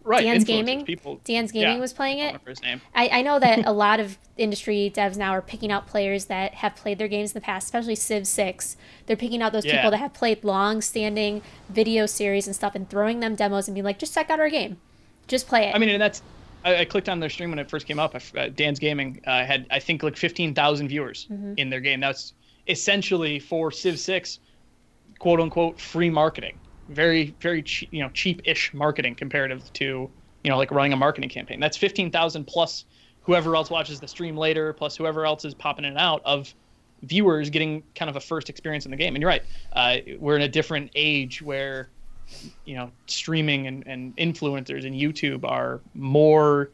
Right, Dan's influencers, Gaming. people. Dan's Gaming was playing I it. don't remember his name. I know that a lot of industry devs now are picking out players that have played their games in the past, especially Civ 6. They're picking out those people that have played long-standing video series and stuff and throwing them demos and being like, just check out our game. Just play it. I mean, and that's. I clicked on their stream when it first came up. Dan's Gaming had, I think, like 15,000 viewers in their game. That's essentially for Civ 6, quote unquote, free marketing. Very, very cheap, cheap-ish marketing comparative to, like running a marketing campaign. That's 15,000 plus whoever else watches the stream later, plus whoever else is popping in and out of viewers getting kind of a first experience in the game. And you're right. We're in a different age where, streaming and influencers and YouTube are more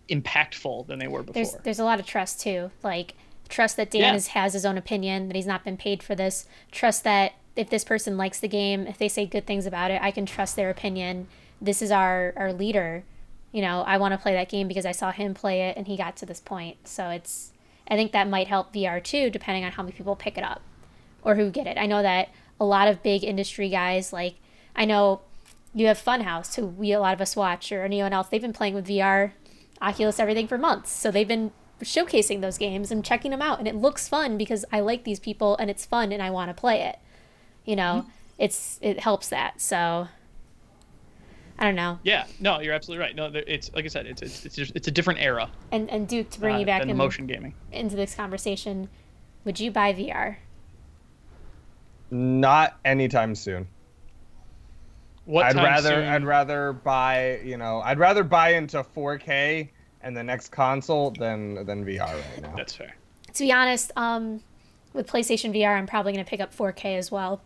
impactful than they were before. There's a lot of trust too. Like trust that Dan has his own opinion, that he's not been paid for this. Trust that if this person likes the game, if they say good things about it, I can trust their opinion. This is our leader. I want to play that game because I saw him play it and he got to this point. So I think that might help VR too, depending on how many people pick it up or who get it. I know that a lot of big industry guys, like I know you have Funhouse, who a lot of us watch, or anyone else, they've been playing with VR, Oculus, everything for months. So they've been showcasing those games and checking them out. And it looks fun because I like these people and it's fun and I want to play it. It helps that. So I don't know. Yeah, no, you're absolutely right. No, it's like I said, it's a different era. And Duke, to bring you back in motion gaming into this conversation, would you buy VR? Not anytime soon. I'd rather buy into 4K and the next console than VR right now. That's fair. To be honest, with PlayStation VR, I'm probably going to pick up 4K as well.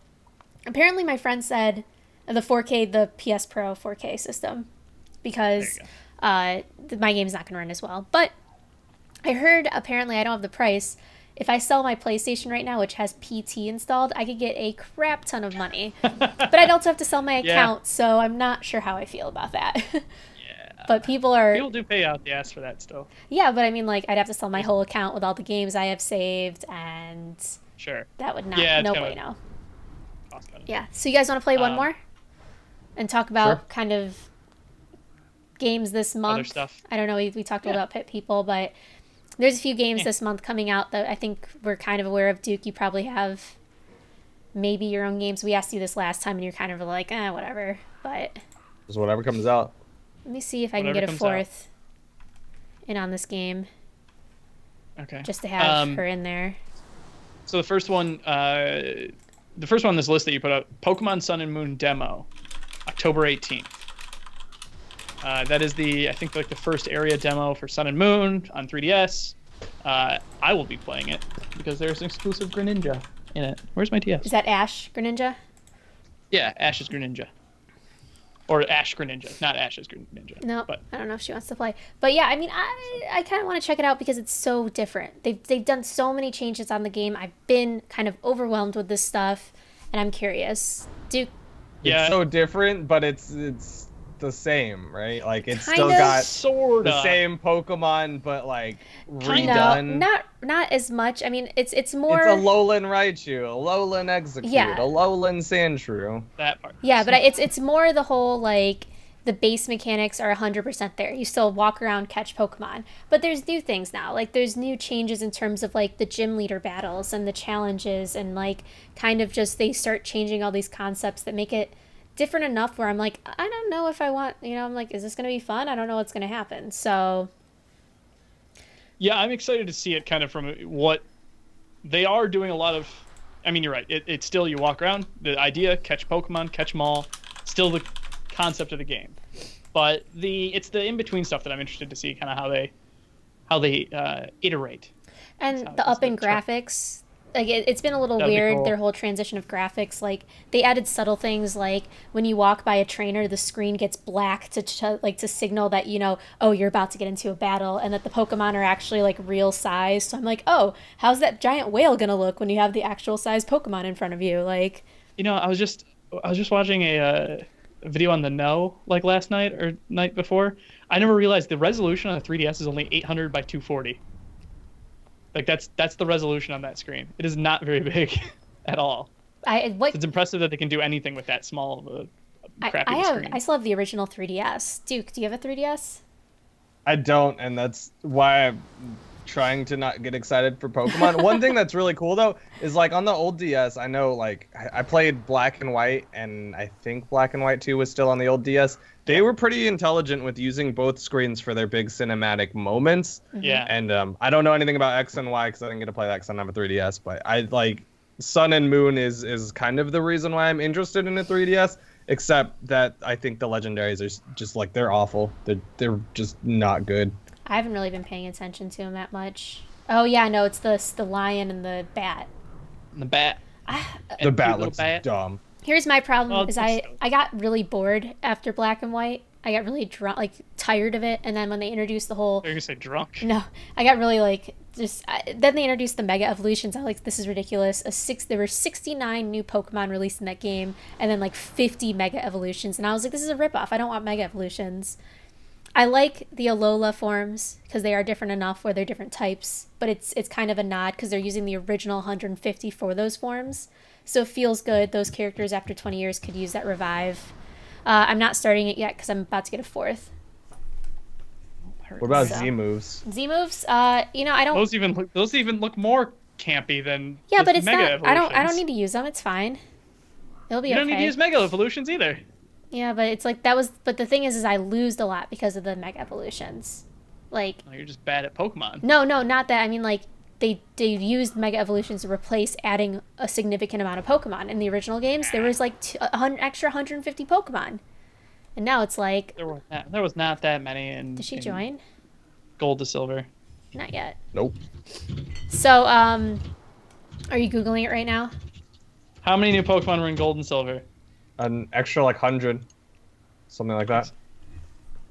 Apparently, my friend said the 4K, the PS Pro 4K system, because my game's not going to run as well. But I heard, apparently, I don't have the price. If I sell my PlayStation right now, which has PT installed, I could get a crap ton of money. But I'd also have to sell my account, so I'm not sure how I feel about that. But people do pay out the ass for that still. Yeah, but I mean, like, I'd have to sell my whole account with all the games I have saved, and that would not, no bueno. Yeah, so you guys want to play one more? And talk about kind of games this month? Other stuff. I don't know, we talked about Pit People, but there's a few games this month coming out that I think we're kind of aware of. Duke, you probably have maybe your own games. We asked you this last time, and you're kind of like, whatever. But just whatever comes out. Let me see if I can get a fourth in on this game. Okay. Just to have her in there. So the first one on this list that you put up, Pokemon Sun and Moon demo, October 18th. That is I think the first area demo for Sun and Moon on 3DS. I will be playing it because there's an exclusive Greninja in it. Where's my DS? Is that Ash Greninja? Yeah, Ash's Greninja. Or Ash Greninja, not Ash's Greninja. No, but I don't know if she wants to play. But yeah, I mean, I kind of want to check it out because it's so different. They've done so many changes on the game. I've been kind of overwhelmed with this stuff, and I'm curious. It's so different, but it's the same, right? Like it's kind still of, got sorta the same Pokemon, but like redone. No, not as much. I mean, it's more. It's a Alolan Raichu, a Alolan Execute, a Alolan Sandshrew. That part. Yeah, but it's more the whole like the base mechanics are 100% there. You still walk around, catch Pokemon, but there's new things now. Like there's new changes in terms of like the gym leader battles and the challenges, and like kind of just they start changing all these concepts that make it different enough where I'm like, I don't know if I want, I'm like, is this going to be fun? I don't know what's going to happen. So yeah, I'm excited to see it kind of from what they are doing. A lot of, I mean, you're right. It's still, you walk around, the idea, catch Pokemon, catch them all, still the concept of the game. But it's the in-between stuff that I'm interested to see kind of how they iterate. And the up in graphics, like it's been a little weird, their whole transition of graphics. Like they added subtle things like when you walk by a trainer, the screen gets black to signal that you're about to get into a battle, and that the Pokemon are actually like real size. So I'm like, oh, how's that giant whale gonna look when you have the actual size Pokemon in front of you? Like, I was just watching a video on the No like last night or night before. I never realized the resolution on the 3DS is only 800 by 240. Like that's the resolution on that screen. It is not very big at all. It's impressive that they can do anything with that small of a crappy the screen. I still have the original 3DS. Duke, do you have a 3DS? I don't, and that's why I'm trying to not get excited for Pokemon. One thing that's really cool though is like on the old DS, I know like I played Black and White, and I think Black and White 2 was still on the old DS. They were pretty intelligent with using both screens for their big cinematic moments. Yeah. And I don't know anything about X and Y because I didn't get to play that because I don't have a 3DS. But I like Sun and Moon is kind of the reason why I'm interested in a 3DS. Except that I think the legendaries are just like they're awful. They're just not good. I haven't really been paying attention to them that much. Oh yeah, no, it's the lion and the bat. The bat. The bat looks dumb. Here's my problem: Well, is I got really bored after Black and White. I got really drunk, like tired of it, and then when they introduced the whole, You're gonna say drunk? no, I got really like then they introduced the Mega Evolutions. I was like, this is ridiculous. There were 69 new Pokemon released in that game, and then like 50 Mega Evolutions, and I was like, this is a ripoff. I don't want Mega Evolutions. I like the Alola forms because they are different enough where they're different types, but it's kind of a nod because they're using the original 150 for those forms, so it feels good. Those characters after 20 years could use that revive. I'm not starting it yet because I'm about to get a 4th. What about Z moves? Z moves, I don't. Those even look more campy than Yeah, just but it's Mega not. I don't Evolutions. need to use them. It's fine. It'll be You okay. don't need to use Mega Evolutions either. Yeah, but it's like that was. But the thing is I lose a lot because of the Mega Evolutions. Like, Oh, you're just bad at Pokemon. no, not that. I mean, like they've used Mega Evolutions to replace adding a significant amount of Pokemon in the original games. There was like extra 150 Pokemon, and now it's like. There was not that many. Did she join? Gold to Silver. Not yet. Nope. So, are you Googling it right now? How many new Pokemon were in Gold and Silver? An extra like 100, something like that.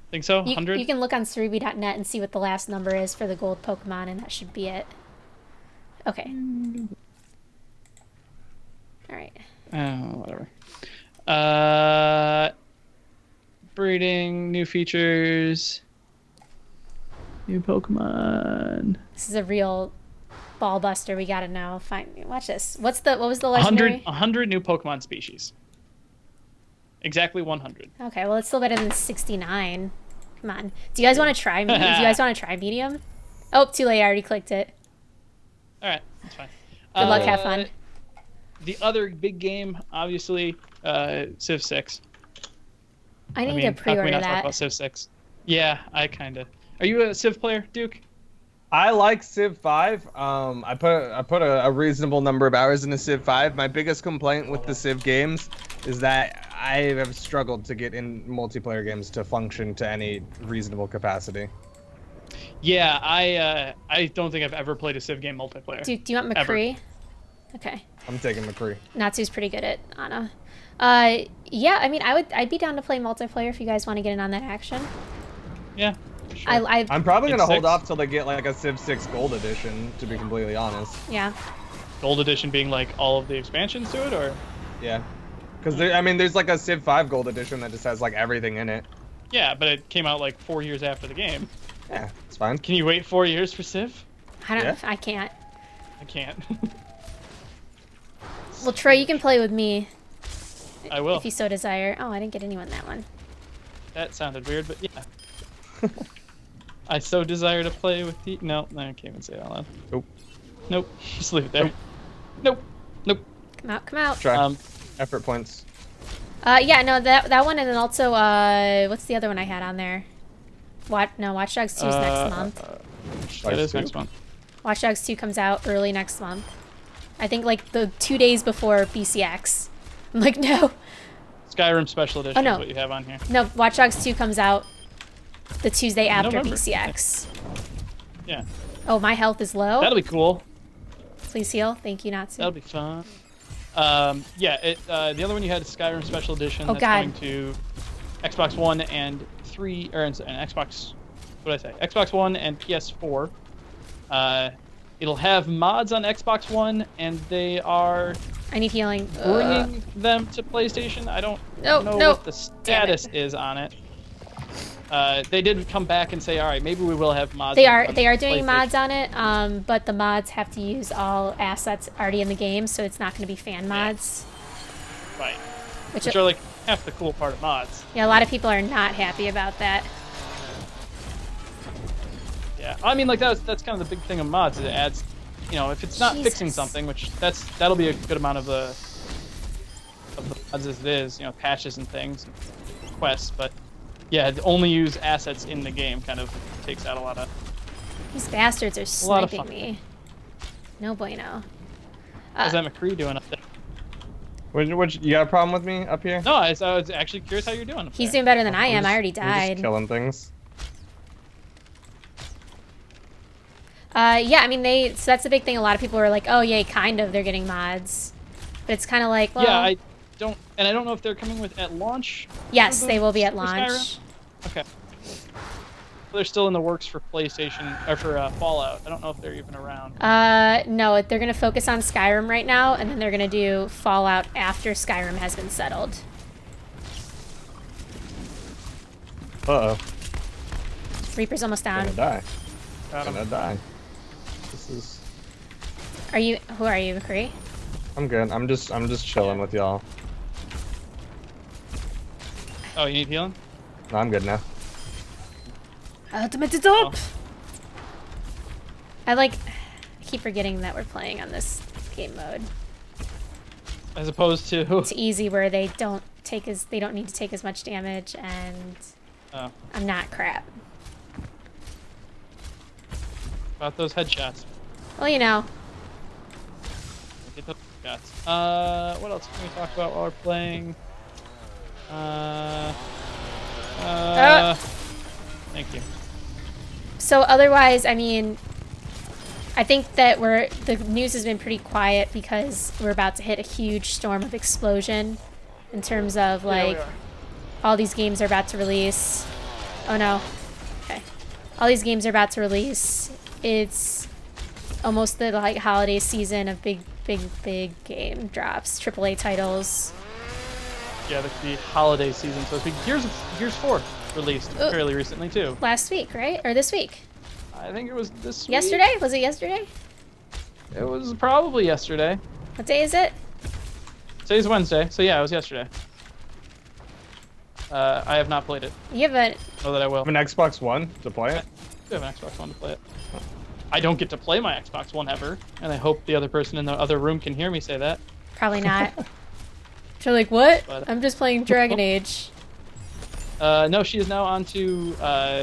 Think so? You 100? can look on Cerebi.net and see what the last number is for the gold Pokemon, and that should be it. Okay. All right. Whatever. Breeding, new features, new Pokemon. This is a real ball buster. We gotta know. Watch this. What was the legendary? 100 new Pokemon species. Exactly 100. Okay, well it's still better than 69. Come on. Do you guys want to try? Do you guys want to try medium? Oh, too late. I already clicked it. All right, that's fine. Good luck. Have fun. The other big game, obviously, Civ 6. I need mean, to how can we pre-order not talk that. about Civ 6? Yeah, I kind of. Are you a Civ player, Duke? I like Civ 5. I put a reasonable number of hours into Civ 5. My biggest complaint with the Civ games is that I have struggled to get in multiplayer games to function to any reasonable capacity. Yeah, I don't think I've ever played a Civ game multiplayer. Do you want McCree? Okay. I'm taking McCree. Natsu's pretty good at Ana. Yeah, I mean, I'd be down to play multiplayer if you guys want to get in on that action. Yeah. Sure. I'm probably It's gonna hold 6. off till they get like a Civ 6 Gold Edition, to be completely honest. Yeah. Gold Edition being like all of the expansions to it, or? Yeah, because there's like a Civ 5 Gold Edition that just has like everything in it. Yeah, but it came out like 4 years after the game. Yeah, it's fine. Can you wait 4 years for Civ? I don't. Yeah. I can't. I can't. Well, Troy, you can play with me I will. if you so desire. Oh, I didn't get anyone that one. That sounded weird, but yeah. I so desire to play with you. No, I can't even say it out loud. Nope. Nope. Just leave it there. Nope. Nope. Come out, come out. Try. Effort points. Yeah, no, that one, and then also, what's the other one I had on there? Watch Dogs 2 is next month. That is 2? next month. Watch Dogs 2 comes out early next month. I think like the 2 days before BCX. I'm like, no. Skyrim Special Edition Oh, no. is what you have on here. No, Watch Dogs 2 comes out the Tuesday after November. BCX. Yeah. Oh, my health is low. That'll be cool. Please heal. Thank you, Natsu. That'll be fun. Yeah, the other one you had is Skyrim Special Edition. Oh, that's God. coming to Xbox One and 3, or and Xbox, what did I say? Xbox One and PS4. It'll have mods on Xbox One, and they are I need healing. bringing them to PlayStation. I don't No, know no. what the status is on it. They did come back and say, all right, maybe we will have mods. They on are doing PlayStation. mods on it, but the mods have to use all assets already in the game, so it's not going to be fan mods. Right. which are like half the cool part of mods. Yeah, a lot of people are not happy about that. Yeah, I mean, like that's kind of the big thing of mods. It adds, you know, if it's not fixing something, which that'll be a good amount of the mods as it is, you know, patches and things, and quests. But yeah, only use assets in the game kind of takes out a lot of. These bastards are sniping me. No bueno. How's that McCree doing up there? Which you got a problem with me up here? No, I was actually curious how you're doing. He's doing better than I am. I already I'm died. just killing things. Yeah, I mean, so that's the big thing. A lot of people are like, oh, yay, kind of, they're getting mods. But it's kind of like, well... Yeah, I don't know if they're coming with at launch. Yes, they will be at launch. Skyrim? Okay. They're still in the works for PlayStation, or for Fallout. I don't know if they're even around. No, they're going to focus on Skyrim right now, and then they're going to do Fallout after Skyrim has been settled. Uh-oh. Reaper's almost down. Gonna die. Gonna die. This is... Who are you, McCree? I'm good. I'm just chilling with y'all. Oh, you need healing? No, I'm good now. Ultimate is up! I keep forgetting that we're playing on this game mode. As opposed to... It's easy where they don't need to take as much damage, and I'm not crap. About those headshots. Well, you know. Get those headshots. What else can we talk about while we're playing? Thank you. So otherwise, I mean, I think that the news has been pretty quiet because we're about to hit a huge storm of explosion in terms of like all these games are about to release. Oh no. Okay. All these games are about to release. It's almost the holiday season of big game drops, AAA titles. Yeah, the holiday season. So it's big. Gears 4 released fairly recently too. Last week, right? Or this week? I think it was this yesterday? week. Was it yesterday? It was probably yesterday. What day is it? Today's Wednesday, so yeah, it was yesterday. I have not played it. You haven't. Know that I will. Have an Xbox One to play it? I have an Xbox One to play it. I don't get to play my Xbox One ever, and I hope the other person in the other room can hear me say that. Probably not. You're like, what? But, I'm just playing Dragon Age. No, she is now on to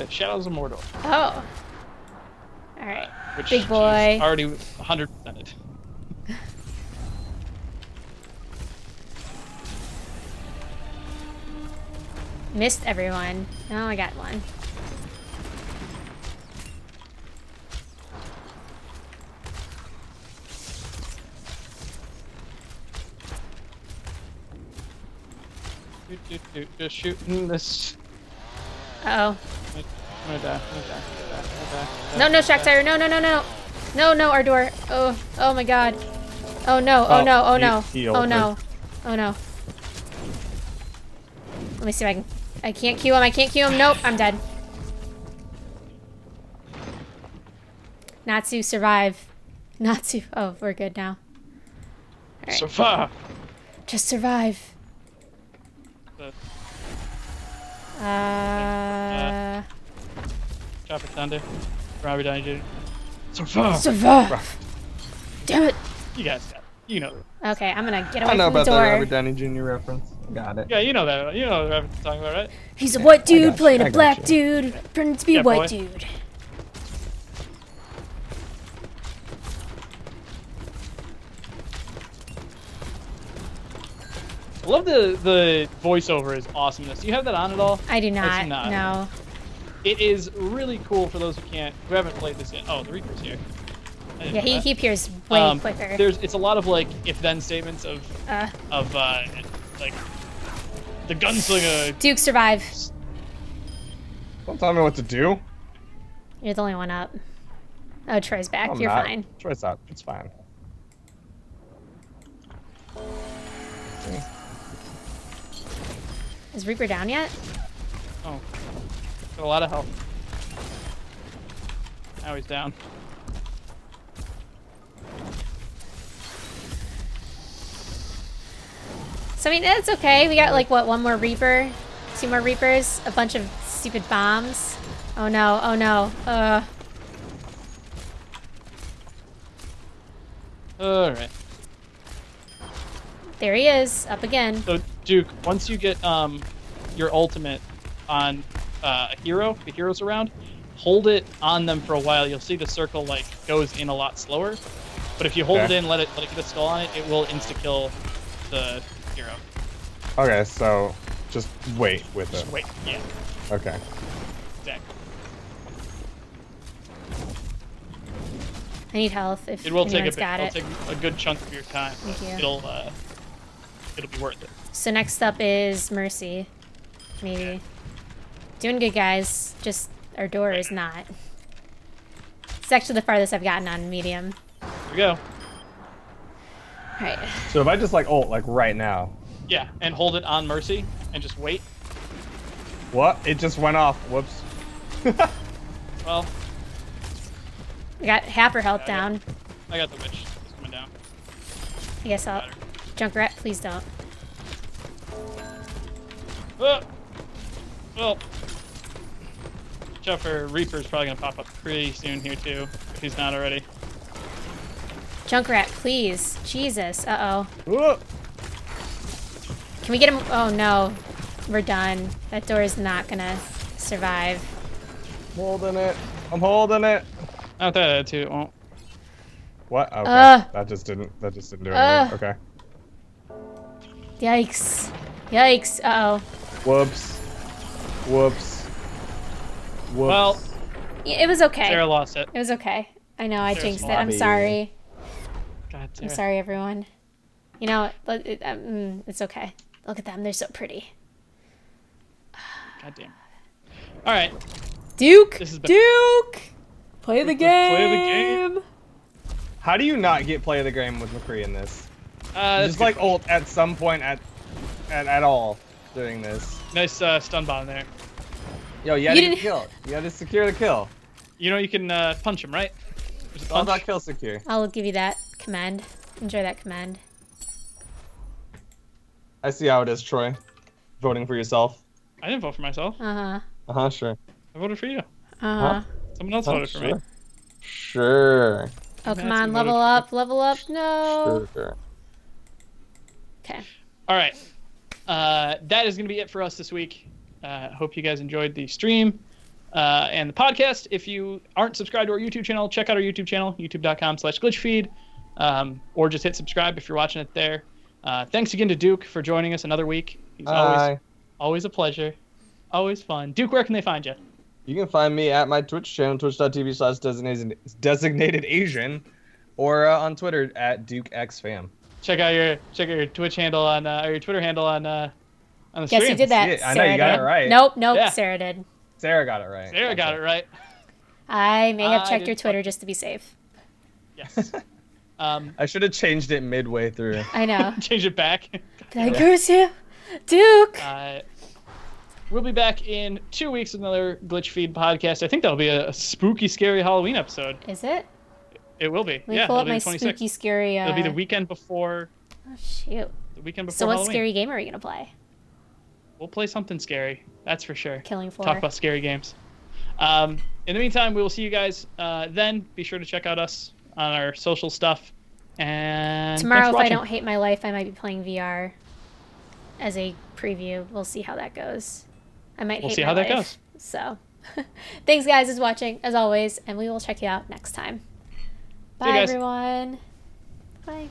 Shadows of Mordor. Oh. Alright. Which big boy. She's already 100%ed. Missed everyone. Oh, I got one. Just shooting this. Uh-oh. I'm gonna die. No, shock tire. No. No, our door. Oh my god. Oh no, oh no. Oh no. Let me see if I can't queue him. Nope, I'm dead. Natsu, survive. Natsu. Oh, we're good now. All right. Survive. Just survive. Chopper Thunder. Robert Downey Jr. Survive. Survive. Damn it. You guys got it. You know. Okay, I'm gonna get away I know from the about door. that Robert Downey Jr. reference. Got it. Yeah, you know that. You know what I'm talking about, right? He's a white dude playing I a got black you. dude, pretending to be a white boy. dude. I love the voiceover is awesomeness. Do you have that on at all? I do not. not. No. It is really cool for those who haven't played this yet. Oh, the Reaper's here. Yeah, he appears way quicker. It's a lot of like if-then statements of like the gunslinger. Duke, survive. Don't tell me what to do. You're the only one up. Oh, Troy's back. I'm You're not. fine. Troy's out. It's fine. Is Reaper down yet? Oh, got a lot of health. Now he's down. So, I mean, it's okay. We got, like, what, one more Reaper? 2 more Reapers? A bunch of stupid bombs? Oh, no. Oh, no. Alright. There he is. Up again. So, Duke, once you get your ultimate on a hero, the heroes around, hold it on them for a while. You'll see the circle, like, goes in a lot slower. But if you hold it in, let it get a skull on it, it will insta-kill the hero. Okay, so just wait with it. Just wait, yeah. Okay. Exactly. I need health if It will take anyone's got it. It'll take a good chunk of your time. But Thank you. it'll be worth it. So next up is Mercy. Maybe. Doing good, guys. Just our door is not. It's actually the farthest I've gotten on medium. Here we go. Alright. So if I just like ult like right now. Yeah, and hold it on Mercy and just wait. What? It just went off. Whoops. Well, I got half her health down. I got the witch. It's coming down. I guess I'll... Got her. Junkrat, please don't. Oh! Well, watch out for Reaper's probably gonna pop up pretty soon here too, if he's not already. Junkrat, please. Jesus. Uh-oh. Whoa. Can we get him? Oh, no. We're done. That door is not gonna survive. Holding it. I'm holding it. Not that attitude. It won't. What? Okay. That just didn't do anything. Okay. Yikes. Yikes. Uh-oh. Whoops. Whoops. Whoops. Well, Yeah, it was okay. Sarah lost it. It was okay. I know, I Sarah's jinxed it. I'm lobby. sorry. God, I'm Sarah. sorry, everyone. You know, it's okay. Look at them. They're so pretty. God damn. All right. Duke! This is Duke! Play the game! Play the game. How do you not get play of the game with McCree in this? That's Just good. like ult at some point at all doing this. Nice stun bomb there. Yo, you had to didn't- get killed. You had to secure the kill. You know you can punch him, right? There's a All about punch. kill secure. I'll give you that command. Enjoy that command. I see how it is, Troy. Voting for yourself. I didn't vote for myself. Uh-huh. Sure. I voted for you. Uh-huh. Someone else voted for me. Sure. Oh, come That's on. a Level vote. up. Level up. No. Sure. Okay. All right. That is going to be it for us this week. Hope you guys enjoyed the stream and the podcast. If you aren't subscribed to our YouTube channel, check out our YouTube channel, youtube.com/GlitchFeed, or just hit subscribe if you're watching it there. Thanks again to Duke for joining us another week. He's always a pleasure. Always fun. Duke, where can they find you? You can find me at my Twitch channel, twitch.tv/designated Asian, or on Twitter at DukeXFam. Check out your Twitch handle on or your Twitter handle on the stream. Guess who did that? Yeah, I know you got Sarah it did. right. Nope. Yeah. Sarah did. Sarah got it right. Sarah got it right. I may have I checked your did- Twitter just to be safe. Yes. I should have changed it midway through. I know. Change it back. Did I curse you? Duke! We'll be back in 2 weeks with another Glitch Feed podcast. I think that'll be a spooky, scary Halloween episode. Is it? It will be. Let me Yeah, pull it'll up be my the 26th. spooky, scary... It'll be the weekend before. Oh, shoot. The weekend before So what Halloween. scary game are we going to play? We'll play something scary. That's for sure. Killing Floor. Talk about scary games. In the meantime, we will see you guys then. Be sure to check out us on our social stuff. And Tomorrow, thanks if for I watching. don't hate my life, I might be playing VR as a preview. We'll see how that goes. I might We'll hate see my how that life. goes. So, thanks, guys, for watching, as always, and we will check you out next time. See you Bye, guys. everyone. Bye.